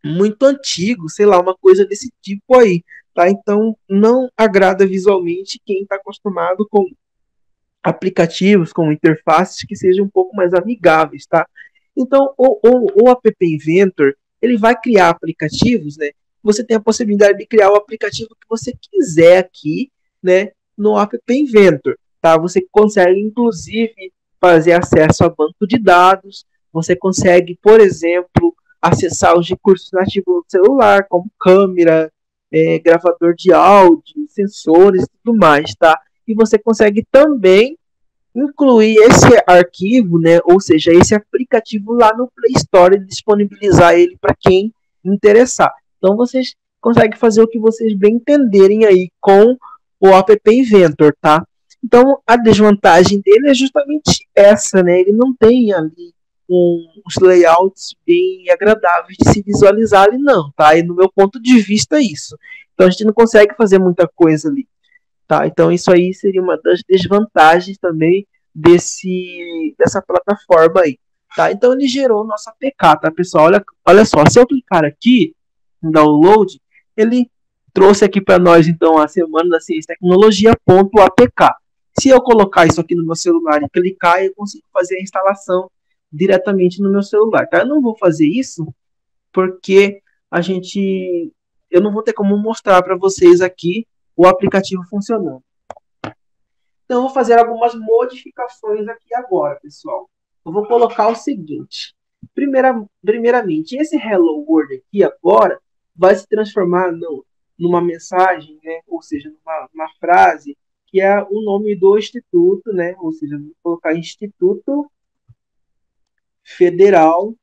muito antigos, sei lá, uma coisa desse tipo aí, tá? Então não agrada visualmente quem está acostumado com aplicativos, com interfaces que sejam um pouco mais amigáveis, tá? Então, o App Inventor, ele vai criar aplicativos, né? Você tem a possibilidade de criar o aplicativo que você quiser aqui, né? No App Inventor, tá? Você consegue, inclusive, fazer acesso a banco de dados. Você consegue, por exemplo, acessar os recursos nativos do celular, como câmera, gravador de áudio, sensores e tudo mais, tá? E você consegue também incluir esse arquivo, né, ou seja, esse aplicativo lá no Play Store e disponibilizar ele para quem interessar. Então vocês conseguem fazer o que vocês bem entenderem aí com o App Inventor, tá? Então a desvantagem dele é justamente essa, né? Ele não tem ali uns layouts bem agradáveis de se visualizar ali não, tá? E no meu ponto de vista é isso. Então a gente não consegue fazer muita coisa ali. Tá? Então isso aí seria uma das desvantagens também dessa plataforma aí. Tá? Então ele gerou o nosso APK, tá, pessoal? Olha só, se eu clicar aqui em download, ele trouxe aqui para nós então a Semana da Ciência e Tecnologia.apk. Se eu colocar isso aqui no meu celular e clicar, eu consigo fazer a instalação diretamente no meu celular. Tá? Eu não vou fazer isso porque eu não vou ter como mostrar para vocês aqui o aplicativo funcionando. Então, eu vou fazer algumas modificações aqui agora, pessoal. Eu vou colocar o seguinte. Primeiramente, esse Hello World aqui agora vai se transformar numa mensagem, né? Ou seja, numa frase, que é o nome do instituto, né? Ou seja, vou colocar Instituto Federal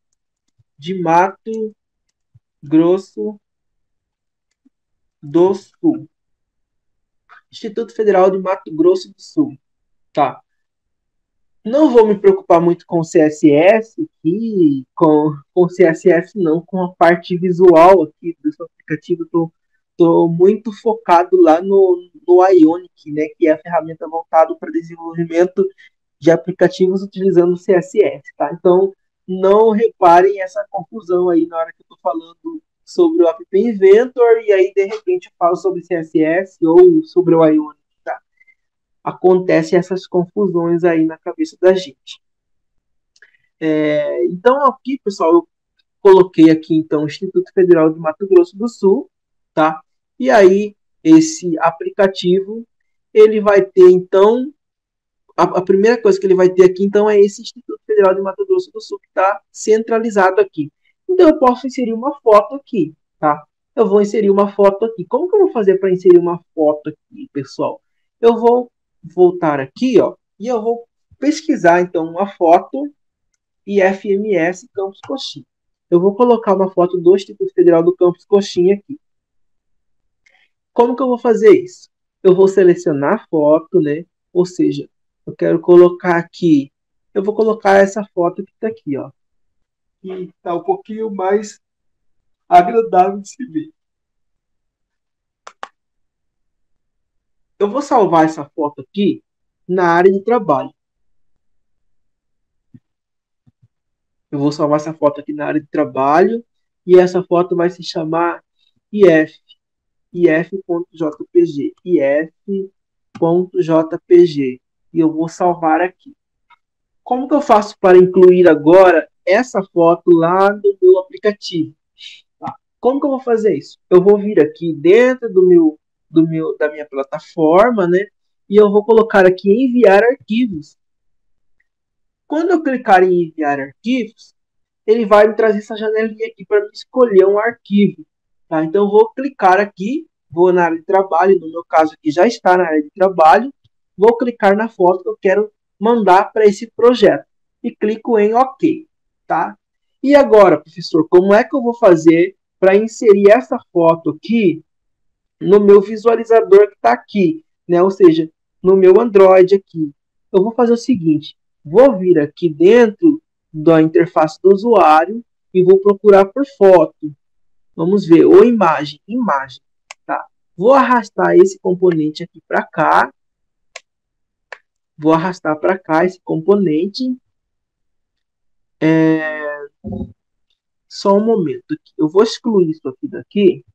de Mato Grosso do Sul. Instituto Federal de Mato Grosso do Sul. Tá. Não vou me preocupar muito com o CSS aqui, com CSS não, com a parte visual aqui do seu aplicativo. Estou muito focado lá no Ionic, né, que é a ferramenta voltada para desenvolvimento de aplicativos utilizando o CSS. Tá? Então, não reparem essa confusão aí na hora que eu estou falando sobre o App Inventor e aí, de repente, eu falo sobre CSS ou sobre o Ionic. Acontecem essas confusões aí na cabeça da gente. Então, aqui, pessoal, eu coloquei aqui, então, o Instituto Federal de Mato Grosso do Sul, tá? E aí, esse aplicativo, ele vai ter, então, a primeira coisa que ele vai ter aqui, então, é esse Instituto Federal de Mato Grosso do Sul, que está centralizado aqui. Então, eu posso inserir uma foto aqui, tá? Eu vou inserir uma foto aqui. Como que eu vou fazer para inserir uma foto aqui, pessoal? Eu vou voltar aqui, ó, e eu vou pesquisar, então, uma foto IFMS Campus Coxim. Eu vou colocar uma foto do Instituto Federal do Campus Coxim aqui. Como que eu vou fazer isso? Eu vou selecionar a foto, né? Ou seja, eu quero colocar aqui. Eu vou colocar essa foto que está aqui, ó. Que está um pouquinho mais agradável de se ver. Eu vou salvar essa foto aqui na área de trabalho. Eu vou salvar essa foto aqui na área de trabalho. E essa foto vai se chamar IF. if.jpg. if.jpg. E eu vou salvar aqui. Como que eu faço para incluir agora essa foto lá no meu aplicativo? Tá. Como que eu vou fazer isso? Eu vou vir aqui dentro da minha plataforma, né? E eu vou colocar aqui enviar arquivos. Quando eu clicar em enviar arquivos, ele vai me trazer essa janelinha aqui para escolher um arquivo. Tá? Então eu vou clicar aqui, vou na área de trabalho, no meu caso aqui já está na área de trabalho, vou clicar na foto que eu quero mandar para esse projeto e clico em OK, tá? E agora, professor, como é que eu vou fazer para inserir essa foto aqui no meu visualizador que está aqui, né? Ou seja, no meu Android aqui? Eu vou fazer o seguinte, vou vir aqui dentro da interface do usuário e vou procurar por foto. Vamos ver, ou imagem, tá? Vou arrastar esse componente aqui para cá. Vou arrastar para cá esse componente. Só um momento. Eu vou excluir isso aqui daqui.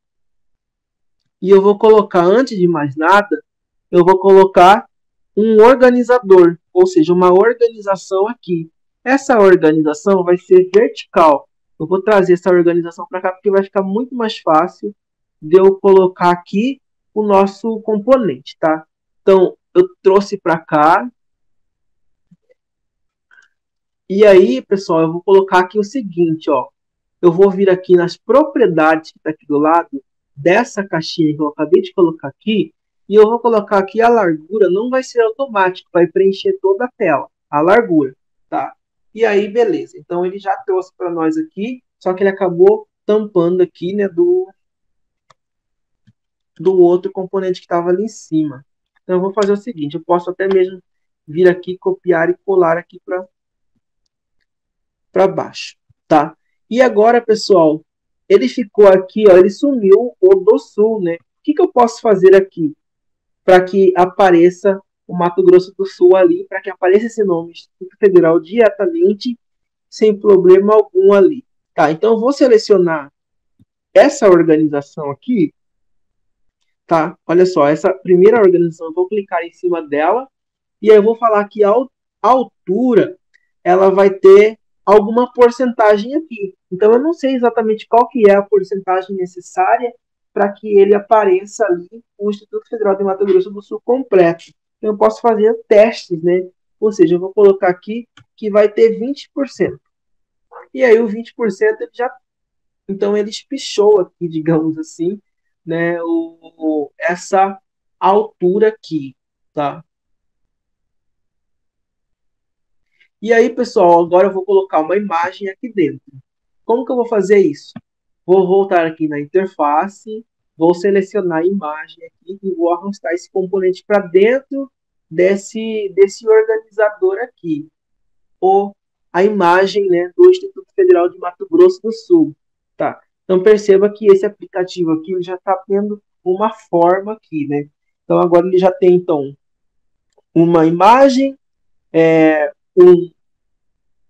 E eu vou colocar, antes de mais nada, eu vou colocar um organizador. Ou seja, uma organização aqui. Essa organização vai ser vertical. Eu vou trazer essa organização para cá porque vai ficar muito mais fácil de eu colocar aqui o nosso componente, tá? Então, eu trouxe para cá. E aí, pessoal, eu vou colocar aqui o seguinte, ó. Eu vou vir aqui nas propriedades que está aqui do lado dessa caixinha que eu acabei de colocar aqui. E eu vou colocar aqui a largura. Não vai ser automático, vai preencher toda a tela. A largura, tá? E aí, beleza. Então, ele já trouxe para nós aqui. Só que ele acabou tampando aqui, né, do outro componente que estava ali em cima. Então, eu vou fazer o seguinte. Eu posso até mesmo vir aqui, copiar e colar aqui para baixo, tá? E agora, pessoal, ele ficou aqui, ó, ele sumiu o do Sul, né? O que eu posso fazer aqui para que apareça o Mato Grosso do Sul ali, para que apareça esse nome, Instituto Federal, diretamente, sem problema algum ali, tá? Então, eu vou selecionar essa organização aqui, tá? Olha só, essa primeira organização, eu vou clicar em cima dela, e aí eu vou falar que a altura, ela vai ter alguma porcentagem aqui. Então, eu não sei exatamente qual que é a porcentagem necessária para que ele apareça ali o Instituto Federal de Mato Grosso do Sul completo. Então, eu posso fazer testes, né? Ou seja, eu vou colocar aqui que vai ter 20%. E aí, o 20% ele já... Então, ele espichou aqui, digamos assim, né? Essa altura aqui, tá? E aí, pessoal, agora eu vou colocar uma imagem aqui dentro. Como que eu vou fazer isso? Vou voltar aqui na interface, vou selecionar a imagem aqui e vou arrastar esse componente para dentro desse organizador aqui. Ou a imagem, né, do Instituto Federal de Mato Grosso do Sul. Tá? Então perceba que esse aplicativo aqui ele já está tendo uma forma aqui, né? Então agora ele já tem então uma imagem, um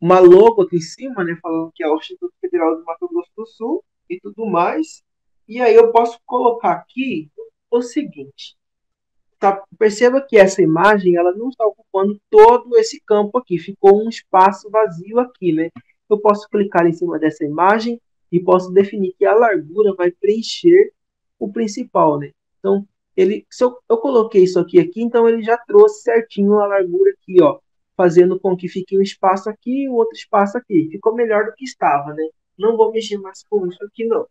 uma logo aqui em cima, né, falando que é o Instituto Federal do Mato Grosso do Sul e tudo mais. E aí eu posso colocar aqui o seguinte. Tá? Perceba que essa imagem ela não está ocupando todo esse campo aqui. Ficou um espaço vazio aqui, né? Eu posso clicar em cima dessa imagem e posso definir que a largura vai preencher o principal, né? Então, se eu coloquei isso aqui, então ele já trouxe certinho a largura aqui, ó, fazendo com que fique um espaço aqui e o outro espaço aqui. Ficou melhor do que estava, né? Não vou mexer mais com isso aqui, não.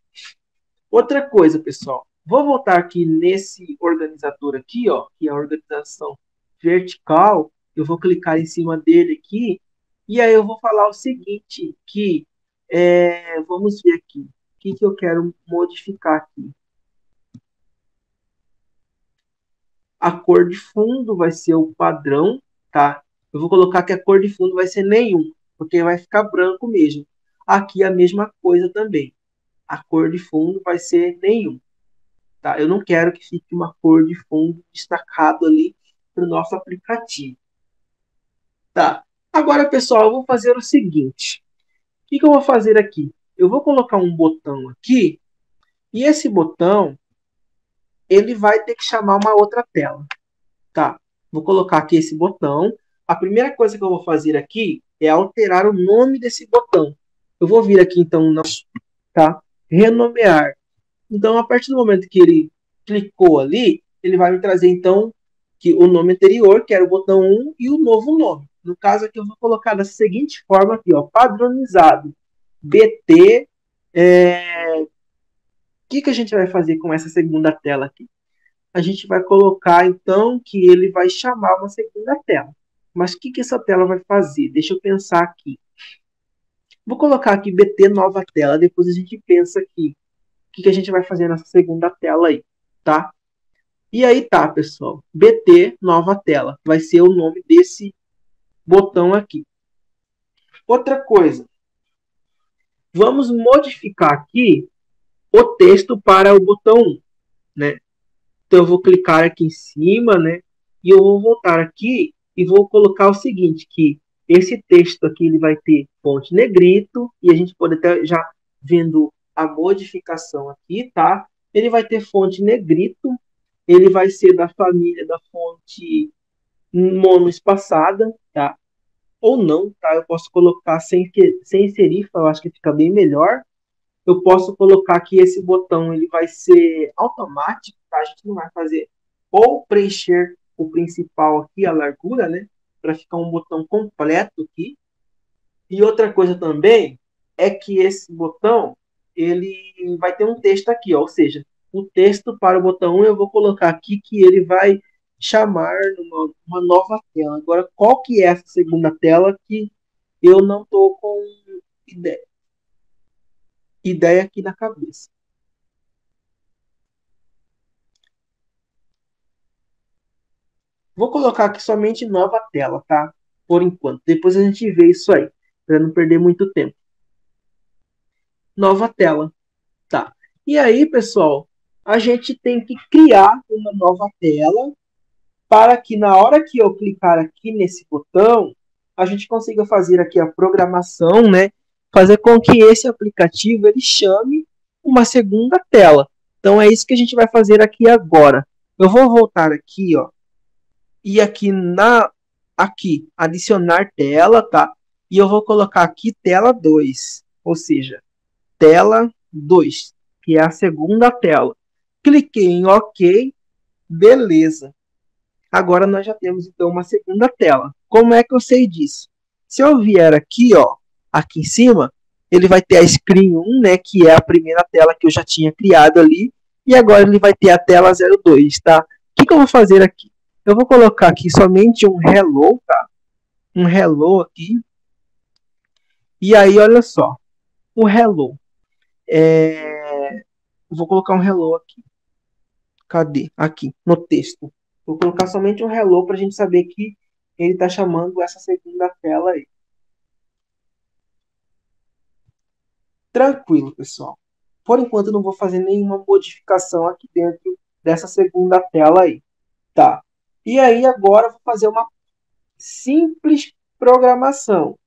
Outra coisa, pessoal. Vou voltar aqui nesse organizador aqui, ó, que é a organização vertical. Eu vou clicar em cima dele aqui. E aí eu vou falar o seguinte, que vamos ver aqui. O que eu quero modificar aqui? A cor de fundo vai ser o padrão, tá? Eu vou colocar que a cor de fundo vai ser nenhum, porque vai ficar branco mesmo. Aqui a mesma coisa também. A cor de fundo vai ser nenhum. Tá? Eu não quero que fique uma cor de fundo destacado ali para o nosso aplicativo. Tá. Agora, pessoal, eu vou fazer o seguinte. O que eu vou fazer aqui? Eu vou colocar um botão aqui e esse botão ele vai ter que chamar uma outra tela. Tá? Vou colocar aqui esse botão. A primeira coisa que eu vou fazer aqui é alterar o nome desse botão. Eu vou vir aqui, então, tá? Renomear. Então, a partir do momento que ele clicou ali, ele vai me trazer, então, que o nome anterior, que era o botão 1, e o novo nome. No caso aqui, eu vou colocar da seguinte forma aqui, ó, padronizado. BT. O que a gente vai fazer com essa segunda tela aqui? A gente vai colocar, então, que ele vai chamar uma segunda tela. Mas o que essa tela vai fazer? Deixa eu pensar aqui. Vou colocar aqui BT nova tela, depois a gente pensa aqui. O que a gente vai fazer nessa segunda tela aí, tá? E aí tá, pessoal. BT nova tela. Vai ser o nome desse botão aqui. Outra coisa. Vamos modificar aqui o texto para o botão 1, né? Então eu vou clicar aqui em cima, né? E eu vou voltar aqui e vou colocar o seguinte, que esse texto aqui ele vai ter fonte negrito e a gente pode até já vendo a modificação aqui, tá? Ele vai ter fonte negrito, ele vai ser da família da fonte monoespaçada, tá? Ou não, tá? Eu posso colocar sem serifa, eu acho que fica bem melhor. Eu posso colocar que esse botão ele vai ser automático, tá? A gente não vai fazer ou preencher o principal aqui, a largura, né? Para ficar um botão completo aqui. E outra coisa também é que esse botão ele vai ter um texto aqui, ó, ou seja, o texto para o botão 1 eu vou colocar aqui que ele vai chamar uma nova tela. Agora, qual que é essa segunda tela que eu não estou com ideia aqui na cabeça? Vou colocar aqui somente nova tela, tá? Por enquanto. Depois a gente vê isso aí, para não perder muito tempo. Nova tela, tá? E aí, pessoal, a gente tem que criar uma nova tela para que na hora que eu clicar aqui nesse botão, a gente consiga fazer aqui a programação, né? Fazer com que esse aplicativo ele chame uma segunda tela. Então é isso que a gente vai fazer aqui agora. Eu vou voltar aqui, ó, e aqui adicionar tela, tá? E eu vou colocar aqui tela 2, ou seja, tela 2, que é a segunda tela. Cliquei em OK, beleza. Agora nós já temos então uma segunda tela. Como é que eu sei disso? Se eu vier aqui, ó, aqui em cima, ele vai ter a screen 1, né, que é a primeira tela que eu já tinha criado ali, e agora ele vai ter a tela 02, tá? O que eu vou fazer aqui? Eu vou colocar aqui somente um hello, tá? Um hello aqui. E aí, olha só. O hello. Vou colocar um hello aqui. Cadê? Aqui, no texto. Vou colocar somente um hello para a gente saber que ele está chamando essa segunda tela aí. Tranquilo, pessoal. Por enquanto, eu não vou fazer nenhuma modificação aqui dentro dessa segunda tela aí. Tá? E aí, agora, eu vou fazer uma simples programação.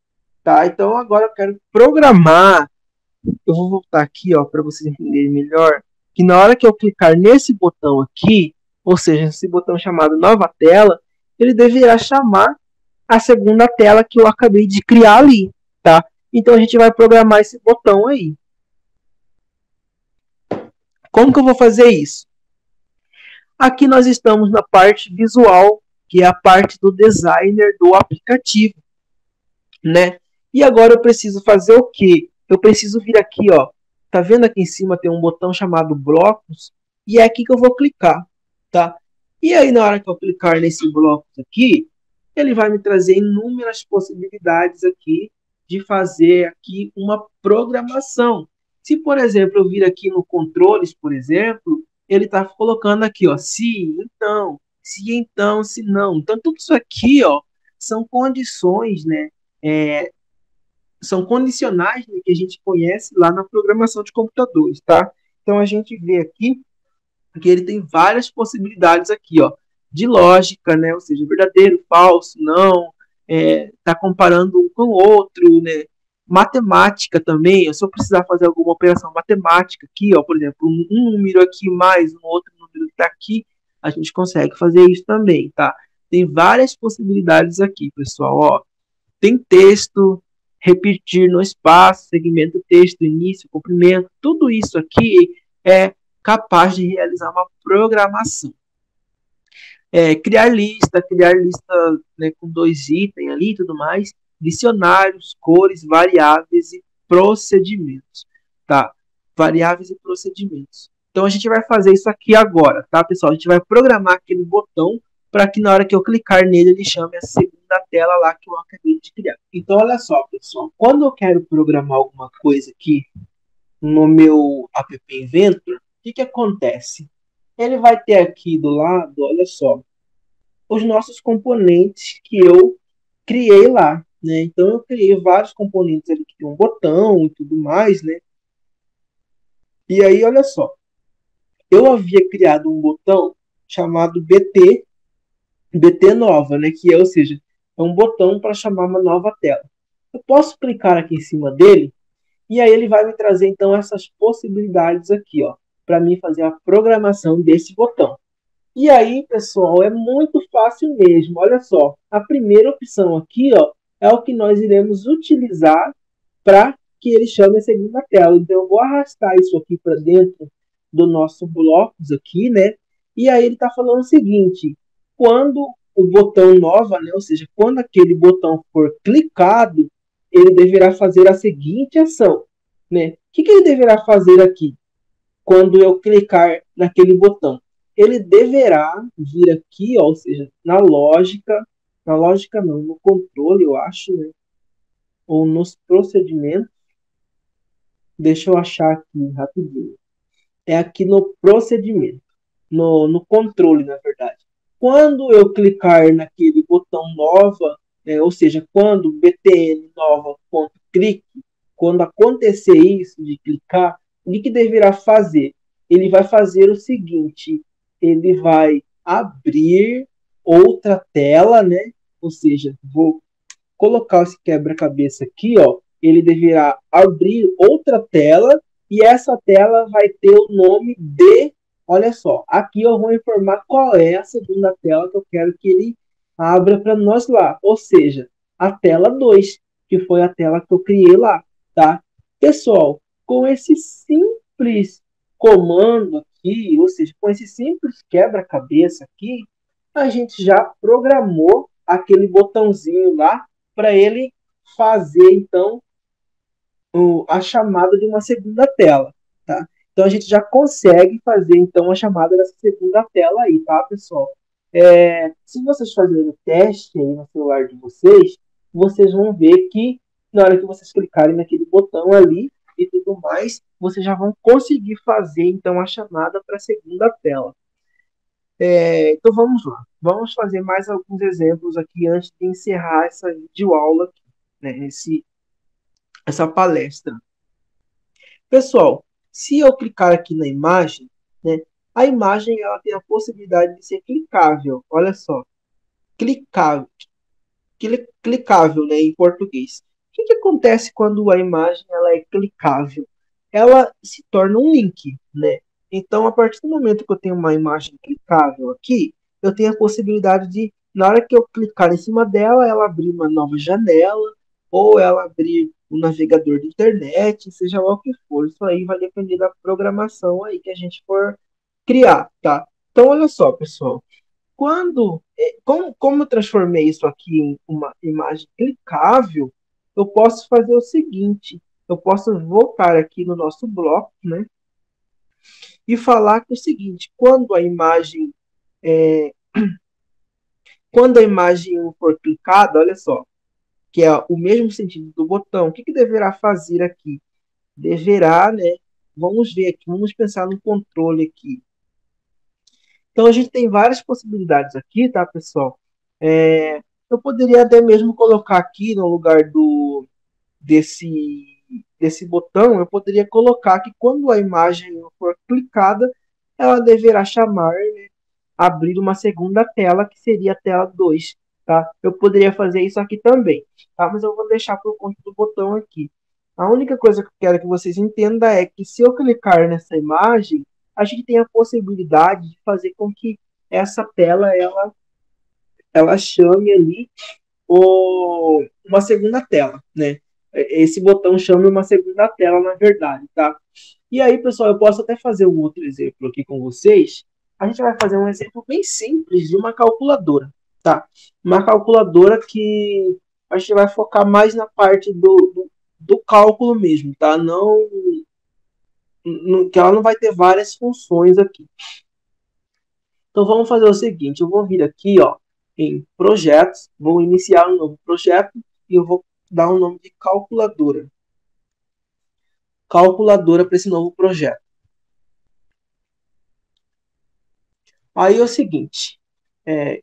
Tá? Então, agora eu quero programar. Eu vou voltar aqui, ó, para vocês entenderem melhor. Que na hora que eu clicar nesse botão aqui, ou seja, esse botão chamado nova tela, ele deverá chamar a segunda tela que eu acabei de criar ali, tá? Então a gente vai programar esse botão aí. Como que eu vou fazer isso? Aqui nós estamos na parte visual, que é a parte do designer do aplicativo, né? E agora eu preciso fazer o quê? Eu preciso vir aqui, ó. Tá vendo aqui em cima tem um botão chamado blocos? E é aqui que eu vou clicar, tá? E aí na hora que eu clicar nesse blocos aqui, ele vai me trazer inúmeras possibilidades aqui de fazer aqui uma programação. Se, por exemplo, eu vir aqui no controles, por exemplo, ele está colocando aqui, ó, se então, se não. Então, tudo isso aqui, ó, são condições, né? É, são condicionais, né, que a gente conhece lá na programação de computadores, tá? Então, a gente vê aqui que ele tem várias possibilidades aqui, ó, de lógica, né? Ou seja, verdadeiro, falso, não, tá comparando um com o outro, né? Matemática também, se eu precisar fazer alguma operação matemática aqui, ó, por exemplo, um número aqui mais um outro número que está aqui, a gente consegue fazer isso também, tá? Tem várias possibilidades aqui, pessoal, ó. Tem texto, repetir no espaço, segmento texto, início, comprimento, tudo isso aqui é capaz de realizar uma programação. Criar lista, né, com 2 itens ali e tudo mais, dicionários, cores, variáveis e procedimentos, tá? Variáveis e procedimentos. Então a gente vai fazer isso aqui agora, tá, pessoal? A gente vai programar aquele botão para que na hora que eu clicar nele ele chame a segunda tela lá que eu acabei de criar. Então olha só, pessoal, quando eu quero programar alguma coisa aqui no meu app Inventor, o que acontece? Ele vai ter aqui do lado, olha só, os nossos componentes que eu criei lá, né? Então eu criei vários componentes ali que tem um botão e tudo mais, né? E aí, olha só, eu havia criado um botão chamado BT nova, né? Que é, ou seja, é um botão para chamar uma nova tela. Eu posso clicar aqui em cima dele e aí ele vai me trazer então essas possibilidades aqui, ó, para mim fazer a programação desse botão. E aí, pessoal, é muito fácil mesmo. Olha só, a primeira opção aqui, ó, é o que nós iremos utilizar para que ele chame a segunda tela. Então, eu vou arrastar isso aqui para dentro do nosso blocos aqui, né? E aí ele está falando o seguinte: quando o botão nova, né? Ou seja, quando aquele botão for clicado, ele deverá fazer a seguinte ação, né? O que ele deverá fazer aqui? Quando eu clicar naquele botão, ele deverá vir aqui, ó, ou seja, na lógica não, no controle, eu acho, né? Ou nos procedimentos. Deixa eu achar aqui rapidinho. É aqui no procedimento, no controle, na verdade. Quando eu clicar naquele botão nova, ou seja, quando btn nova.click, quando acontecer isso de clicar, o que deverá fazer? Ele vai fazer o seguinte, ele vai abrir outra tela, né? Ou seja, vou colocar esse quebra-cabeça aqui, ó, ele deverá abrir outra tela e essa tela vai ter o nome de, olha só, aqui eu vou informar qual é a segunda tela que eu quero que ele abra para nós lá, ou seja, a tela 2, que foi a tela que eu criei lá, tá? Pessoal, com esse simples comando aqui, ou seja, com esse simples quebra-cabeça aqui, a gente já programou aquele botãozinho lá para ele fazer então a chamada de uma segunda tela, tá? Então a gente já consegue fazer então a chamada dessa segunda tela aí, tá, pessoal? Se vocês fazerem o teste aí no celular de vocês, vocês vão ver que na hora que vocês clicarem naquele botão ali e tudo mais, vocês já vão conseguir fazer então a chamada para a segunda tela. Então vamos lá. Vamos fazer mais alguns exemplos aqui antes de encerrar essa videoaula aqui, né? Essa palestra. Pessoal, se eu clicar aqui na imagem, né? A imagem ela tem a possibilidade de ser clicável. Olha só, clicável, clicável, né, em português. O que acontece quando a imagem ela é clicável? Ela se torna um link, né? Então, a partir do momento que eu tenho uma imagem clicável aqui, eu tenho a possibilidade de, na hora que eu clicar em cima dela, ela abrir uma nova janela, ou ela abrir um navegador de internet, seja lá o que for. Isso aí vai depender da programação aí que a gente for criar, tá? Então, olha só, pessoal. Como eu transformei isso aqui em uma imagem clicável, eu posso fazer o seguinte. Eu posso voltar aqui no nosso bloco, né? E falar que é o seguinte, quando a imagem for clicada, olha só, que é o mesmo sentido do botão, o que, que deverá fazer aqui? Deverá, né? Vamos ver aqui, vamos pensar no controle aqui. Então a gente tem várias possibilidades aqui, tá, pessoal? Eu poderia até mesmo colocar aqui no lugar desse, desse botão, eu poderia colocar que quando a imagem for clicada, ela deverá chamar, né, abrir uma segunda tela, que seria a tela 2. Tá? Eu poderia fazer isso aqui também, tá? Mas eu vou deixar por conta do botão aqui. A única coisa que eu quero que vocês entendam é que se eu clicar nessa imagem, a gente tem a possibilidade de fazer com que essa tela ela chame ali uma segunda tela, né? Esse botão chama uma segunda tela, na verdade, tá? E aí, pessoal, eu posso até fazer um outro exemplo aqui com vocês. A gente vai fazer um exemplo bem simples de uma calculadora, tá? Uma calculadora que a gente vai focar mais na parte do cálculo mesmo, tá? Não, que ela não vai ter várias funções aqui. Então vamos fazer o seguinte, eu vou vir aqui, ó, em projetos, vou iniciar um novo projeto e eu vou dar um nome de calculadora. Calculadora para esse novo projeto. Aí é o seguinte,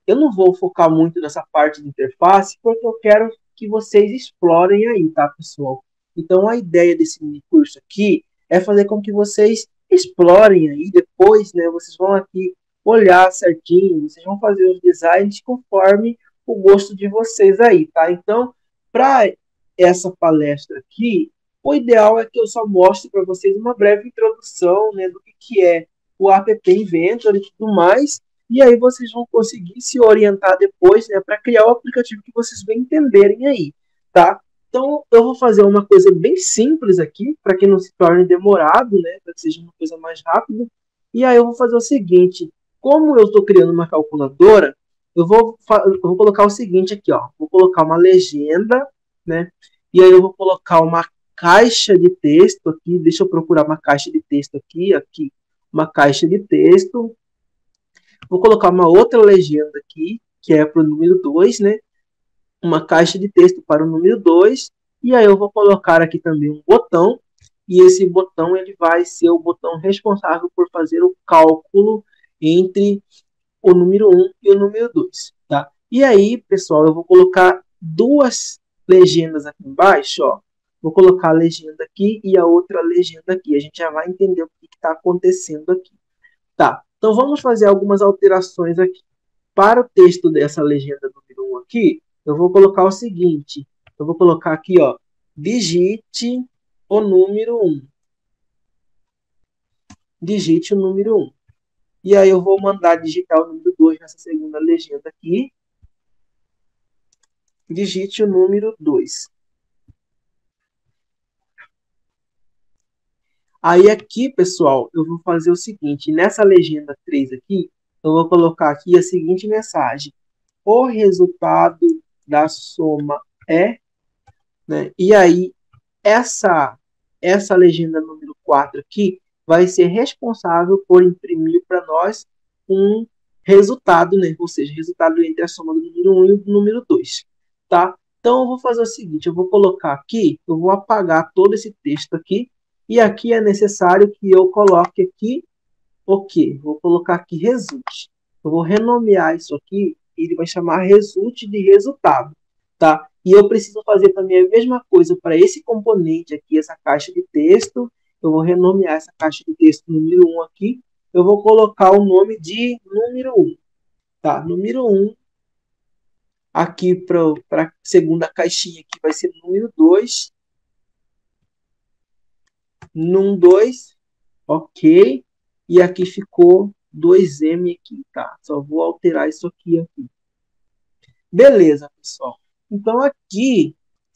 eu não vou focar muito nessa parte de interface porque eu quero que vocês explorem aí, tá, pessoal? Então a ideia desse mini curso aqui é fazer com que vocês explorem aí depois, né? Vocês vão aqui olhar certinho, vocês vão fazer os designs conforme o gosto de vocês aí, tá? Então, para essa palestra aqui, o ideal é que eu só mostre para vocês uma breve introdução, né, do que é o app Inventor e tudo mais, e aí vocês vão conseguir se orientar depois, né, para criar o aplicativo que vocês bem entenderem aí, tá? Então, eu vou fazer uma coisa bem simples aqui, para que não se torne demorado, né, para que seja uma coisa mais rápida. E aí eu vou fazer o seguinte, como eu estou criando uma calculadora, eu vou colocar o seguinte aqui, ó, vou colocar uma legenda, né, e aí eu vou colocar uma caixa de texto aqui, deixa eu procurar uma caixa de texto aqui, uma caixa de texto. Vou colocar uma outra legenda aqui, que é para o número 2, né? Uma caixa de texto para o número 2. E aí eu vou colocar aqui também um botão. E esse botão ele vai ser o botão responsável por fazer o cálculo entre o número 1 e o número 2. Tá? E aí, pessoal, eu vou colocar duas legendas aqui embaixo. Ó. Vou colocar a legenda aqui e a outra legenda aqui. A gente já vai entender o que está acontecendo aqui. Tá, então vamos fazer algumas alterações aqui. Para o texto dessa legenda número 1 aqui, eu vou colocar o seguinte. Eu vou colocar aqui, ó, digite o número 1. Digite o número 1. E aí eu vou mandar digitar o número 2 nessa segunda legenda aqui. Digite o número 2. Aí aqui, pessoal, eu vou fazer o seguinte. Nessa legenda 3 aqui, eu vou colocar aqui a seguinte mensagem. O resultado da soma é, né? E aí, essa legenda número 4 aqui vai ser responsável por imprimir para nós um resultado, né? Ou seja, resultado entre a soma do número 1 e do número 2. Tá? Então, eu vou fazer o seguinte, eu vou colocar aqui, eu vou apagar todo esse texto aqui, e aqui é necessário que eu coloque aqui o quê? Vou colocar aqui result. Eu vou renomear isso aqui, ele vai chamar result de resultado, tá? E eu preciso fazer também a mesma coisa para esse componente aqui, essa caixa de texto. Eu vou renomear essa caixa de texto número 1 aqui. Eu vou colocar o nome de número 1, tá? Número 1 aqui para a segunda caixinha aqui vai ser número 2. Num 2, ok. E aqui ficou 2M aqui, tá? Só vou alterar isso aqui. Beleza, pessoal. Então aqui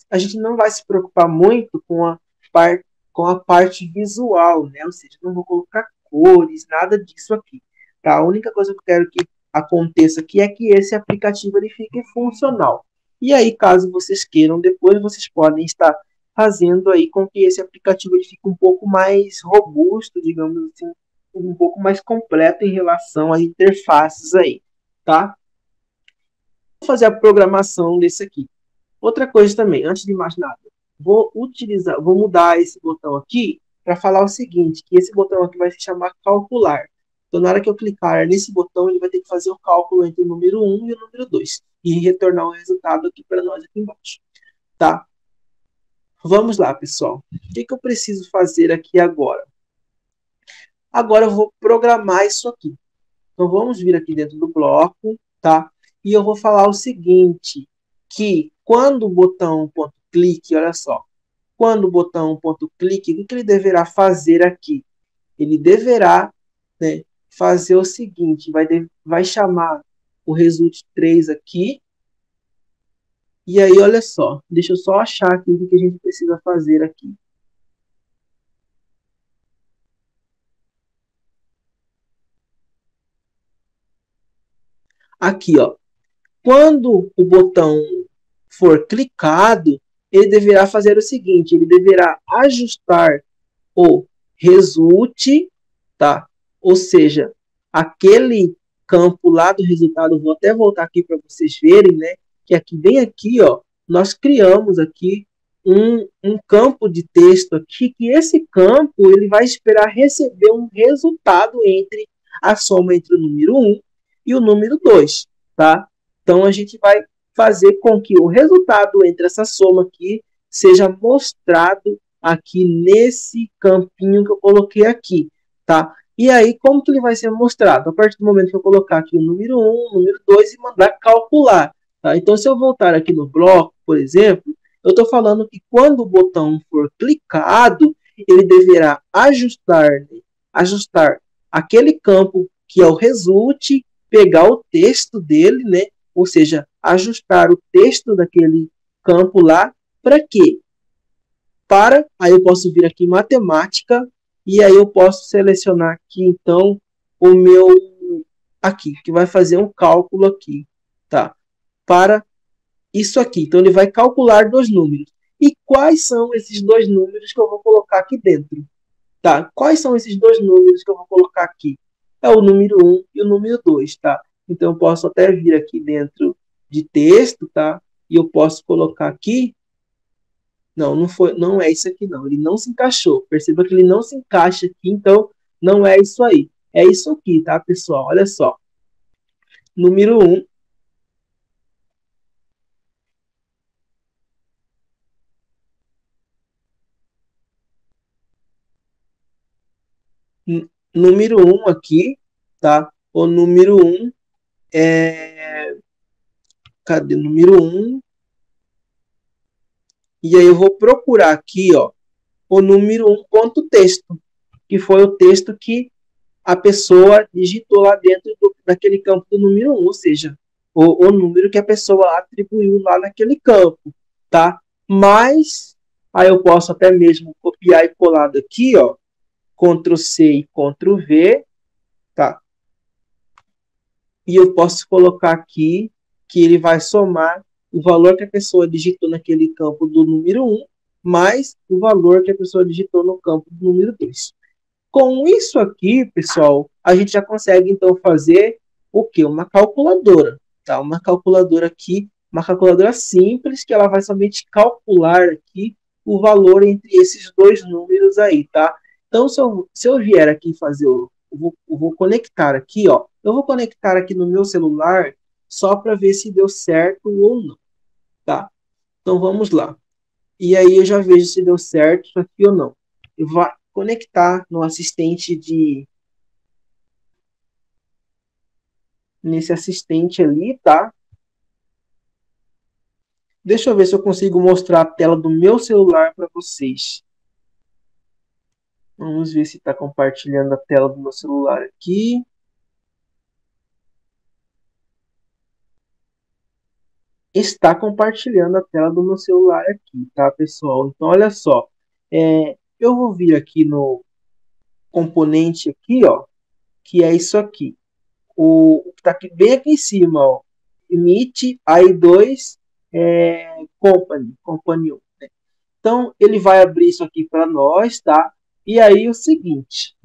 a gente não vai se preocupar muito com a parte visual, né? Ou seja, não vou colocar cores, nada disso aqui. tá? A única coisa que eu quero que aconteça aqui é que esse aplicativo ele fique funcional. E aí, caso vocês queiram, depois vocês podem estar fazendo aí com que esse aplicativo ele fique um pouco mais robusto, digamos assim, um pouco mais completo em relação às interfaces aí, tá? Vou fazer a programação desse aqui. Outra coisa também, antes de mais nada, vou mudar esse botão aqui para falar o seguinte, que esse botão aqui vai se chamar calcular. Então, na hora que eu clicar nesse botão, ele vai ter que fazer o cálculo entre o número 1 e o número 2 e retornar o resultado aqui para nós aqui embaixo, tá? Vamos lá, pessoal. O que eu preciso fazer aqui agora? Agora eu vou programar isso aqui. Então, vamos vir aqui dentro do bloco, tá? E eu vou falar o seguinte, que quando o botão ponto clique, olha só, quando o botão ponto clique, o que ele deverá fazer aqui? Ele deverá, né, fazer o seguinte, vai chamar o result 3 aqui, e aí olha só, deixa eu só achar aqui o que a gente precisa fazer aqui. Aqui, ó, quando o botão for clicado, ele deverá fazer o seguinte, ele deverá ajustar o result, tá? Ou seja, aquele campo lá do resultado, vou até voltar aqui para vocês verem, né? Que aqui, bem aqui, ó, nós criamos aqui um campo de texto aqui, que esse campo ele vai esperar receber um resultado entre a soma entre o número 1 e o número 2, tá? Então, a gente vai fazer com que o resultado entre essa soma aqui seja mostrado aqui nesse campinho que eu coloquei aqui, tá? E aí, como que ele vai ser mostrado? A partir do momento que eu colocar aqui o número 1, o número 2 e mandar calcular, tá? Então, se eu voltar aqui no bloco, por exemplo, eu estou falando que quando o botão for clicado, ele deverá ajustar aquele campo que é o result, pegar o texto dele, né? Ou seja, ajustar o texto daquele campo lá, para quê? Aí eu posso vir aqui em matemática, e aí eu posso selecionar aqui, então, o meu, aqui, que vai fazer um cálculo aqui, tá? Para isso aqui. Então, ele vai calcular dois números. E quais são esses dois números que eu vou colocar aqui dentro? Tá? Quais são esses dois números que eu vou colocar aqui? É o número 1 e o número 2, tá? Então, eu posso até vir aqui dentro de texto, tá? E eu posso colocar aqui. Não, não é isso aqui, não. Ele não se encaixou. Perceba que ele não se encaixa aqui, então não é isso aí. É isso aqui, tá, pessoal? Olha só. Número 1. Número 1 aqui, tá? O número 1 é... Cadê o número 1? E aí eu vou procurar aqui, ó, o número 1 ponto texto, que foi o texto que a pessoa digitou lá dentro daquele campo do número 1, ou seja, o número que a pessoa atribuiu lá naquele campo, tá? Mas, aí eu posso até mesmo copiar e colar daqui, ó, Ctrl C e Ctrl V, tá? E eu posso colocar aqui que ele vai somar o valor que a pessoa digitou naquele campo do número 1, mais o valor que a pessoa digitou no campo do número 2. Com isso aqui, pessoal, a gente já consegue, então, fazer o quê? Uma calculadora, tá? Uma calculadora aqui, uma calculadora simples, que ela vai somente calcular aqui o valor entre esses dois números aí, tá? Então, se eu vier aqui fazer, eu vou conectar aqui, ó. Eu vou conectar aqui no meu celular só para ver se deu certo ou não, tá? Então, vamos lá. E aí eu já vejo se deu certo isso aqui ou não. Eu vou conectar no assistente nesse assistente ali, tá? Deixa eu ver se eu consigo mostrar a tela do meu celular para vocês. Vamos ver se está compartilhando a tela do meu celular aqui. Está compartilhando a tela do meu celular aqui, tá, pessoal? Então, olha só. Eu vou vir aqui no componente aqui, ó, que é isso aqui. o que está aqui, bem aqui em cima, ó, init AI2 company 1. Né? Então, ele vai abrir isso aqui para nós, tá? E aí, o seguinte,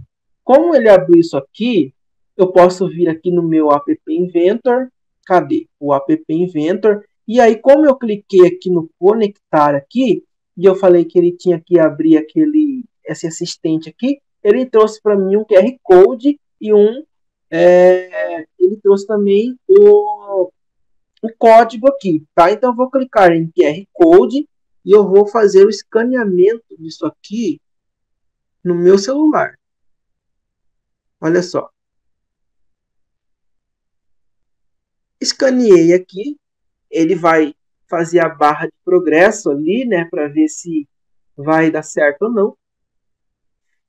como ele abriu isso aqui, eu posso vir aqui no meu app Inventor, cadê? O app Inventor, e aí, como eu cliquei aqui no conectar aqui, e eu falei que ele tinha que abrir esse assistente aqui, ele trouxe para mim um QR Code e ele trouxe também o código aqui, tá? Então eu vou clicar em QR Code e eu vou fazer o escaneamento disso aqui no meu celular. Olha só. Escaneei aqui, ele vai fazer a barra de progresso ali, né, para ver se vai dar certo ou não.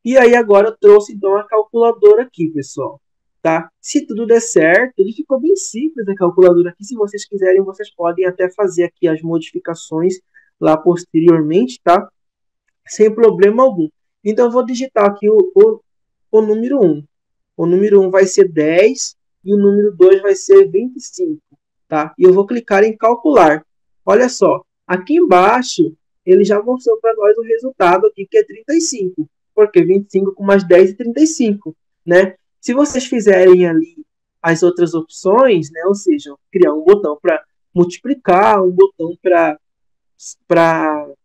E aí agora eu trouxe então a calculadora aqui, pessoal. Tá? Se tudo der certo, ele ficou bem simples a calculadora aqui. Se vocês quiserem, vocês podem até fazer aqui as modificações lá posteriormente, tá? Sem problema algum. Então eu vou digitar aqui o número 1. O número 1 vai ser 10 e o número 2 vai ser 25. Tá? E eu vou clicar em calcular. Olha só, aqui embaixo ele já mostrou para nós o resultado aqui, que é 35. Porque 25 com mais 10 é 35. Né? Se vocês fizerem ali as outras opções, né? Ou seja, criar um botão para multiplicar, um botão para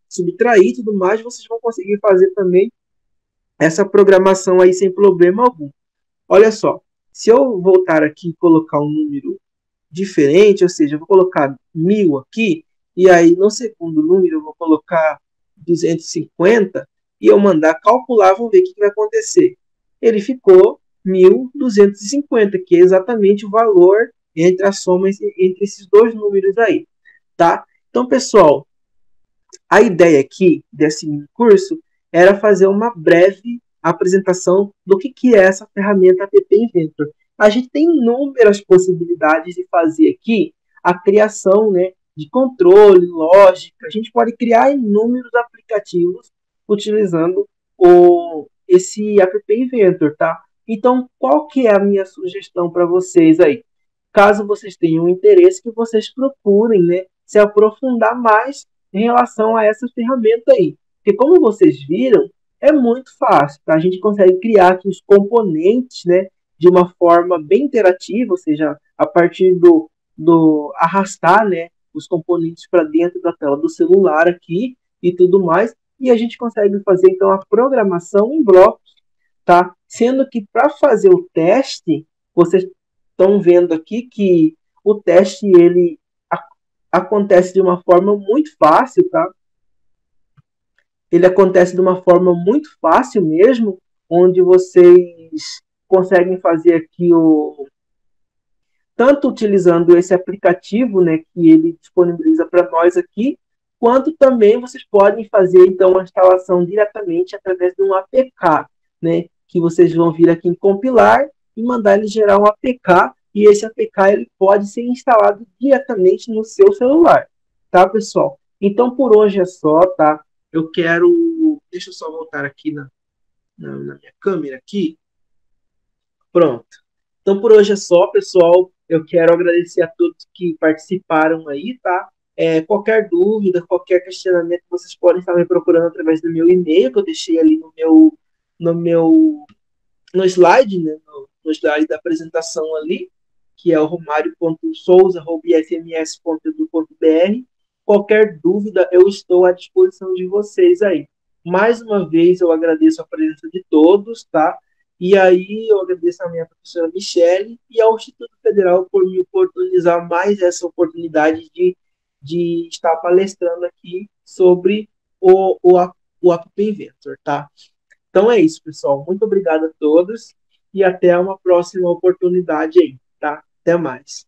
subtrair e tudo mais, vocês vão conseguir fazer também essa programação aí sem problema algum. Olha só, se eu voltar aqui e colocar um número diferente, ou seja, eu vou colocar 1000 aqui, e aí no segundo número eu vou colocar 250, e eu mandar calcular, vamos ver o que vai acontecer. Ele ficou 1250, que é exatamente o valor entre a soma entre esses dois números aí, tá? Então, pessoal, a ideia aqui desse mini curso era fazer uma breve apresentação do que é essa ferramenta App Inventor. A gente tem inúmeras possibilidades de fazer aqui a criação, né, de controle, lógica. A gente pode criar inúmeros aplicativos utilizando esse App Inventor, tá? Então, qual que é a minha sugestão para vocês aí? Caso vocês tenham interesse, que vocês procurem, né, se aprofundar mais em relação a essa ferramenta aí. Porque como vocês viram, é muito fácil. Tá? A gente consegue criar aqui os componentes, né, de uma forma bem interativa, ou seja, a partir do arrastar, né, os componentes para dentro da tela do celular aqui e tudo mais. E a gente consegue fazer, então, a programação em blocos. Tá? Sendo que para fazer o teste, vocês estão vendo aqui que o teste ele acontece de uma forma muito fácil, tá? Ele acontece de uma forma muito fácil mesmo, onde vocês conseguem fazer aqui tanto utilizando esse aplicativo, né, que ele disponibiliza para nós aqui, quanto também vocês podem fazer então a instalação diretamente através de um APK, né, que vocês vão vir aqui em compilar e mandar ele gerar um APK, e esse APK ele pode ser instalado diretamente no seu celular, tá, pessoal? Então por hoje é só, tá? Deixa eu só voltar aqui na minha câmera aqui. Pronto. Então por hoje é só, pessoal. Eu quero agradecer a todos que participaram aí, tá? Qualquer dúvida, qualquer questionamento, vocês podem estar me procurando através do meu e-mail, que eu deixei ali no slide, né? No slide da apresentação ali, que é o romario.souza@ifms.edu.br. Qualquer dúvida, eu estou à disposição de vocês aí. Mais uma vez, eu agradeço a presença de todos, tá? E aí eu agradeço também à professora Michele e ao Instituto Federal por me oportunizar mais essa oportunidade de estar palestrando aqui sobre o App Inventor, tá? Então é isso, pessoal. Muito obrigado a todos e até uma próxima oportunidade aí, tá? Até mais.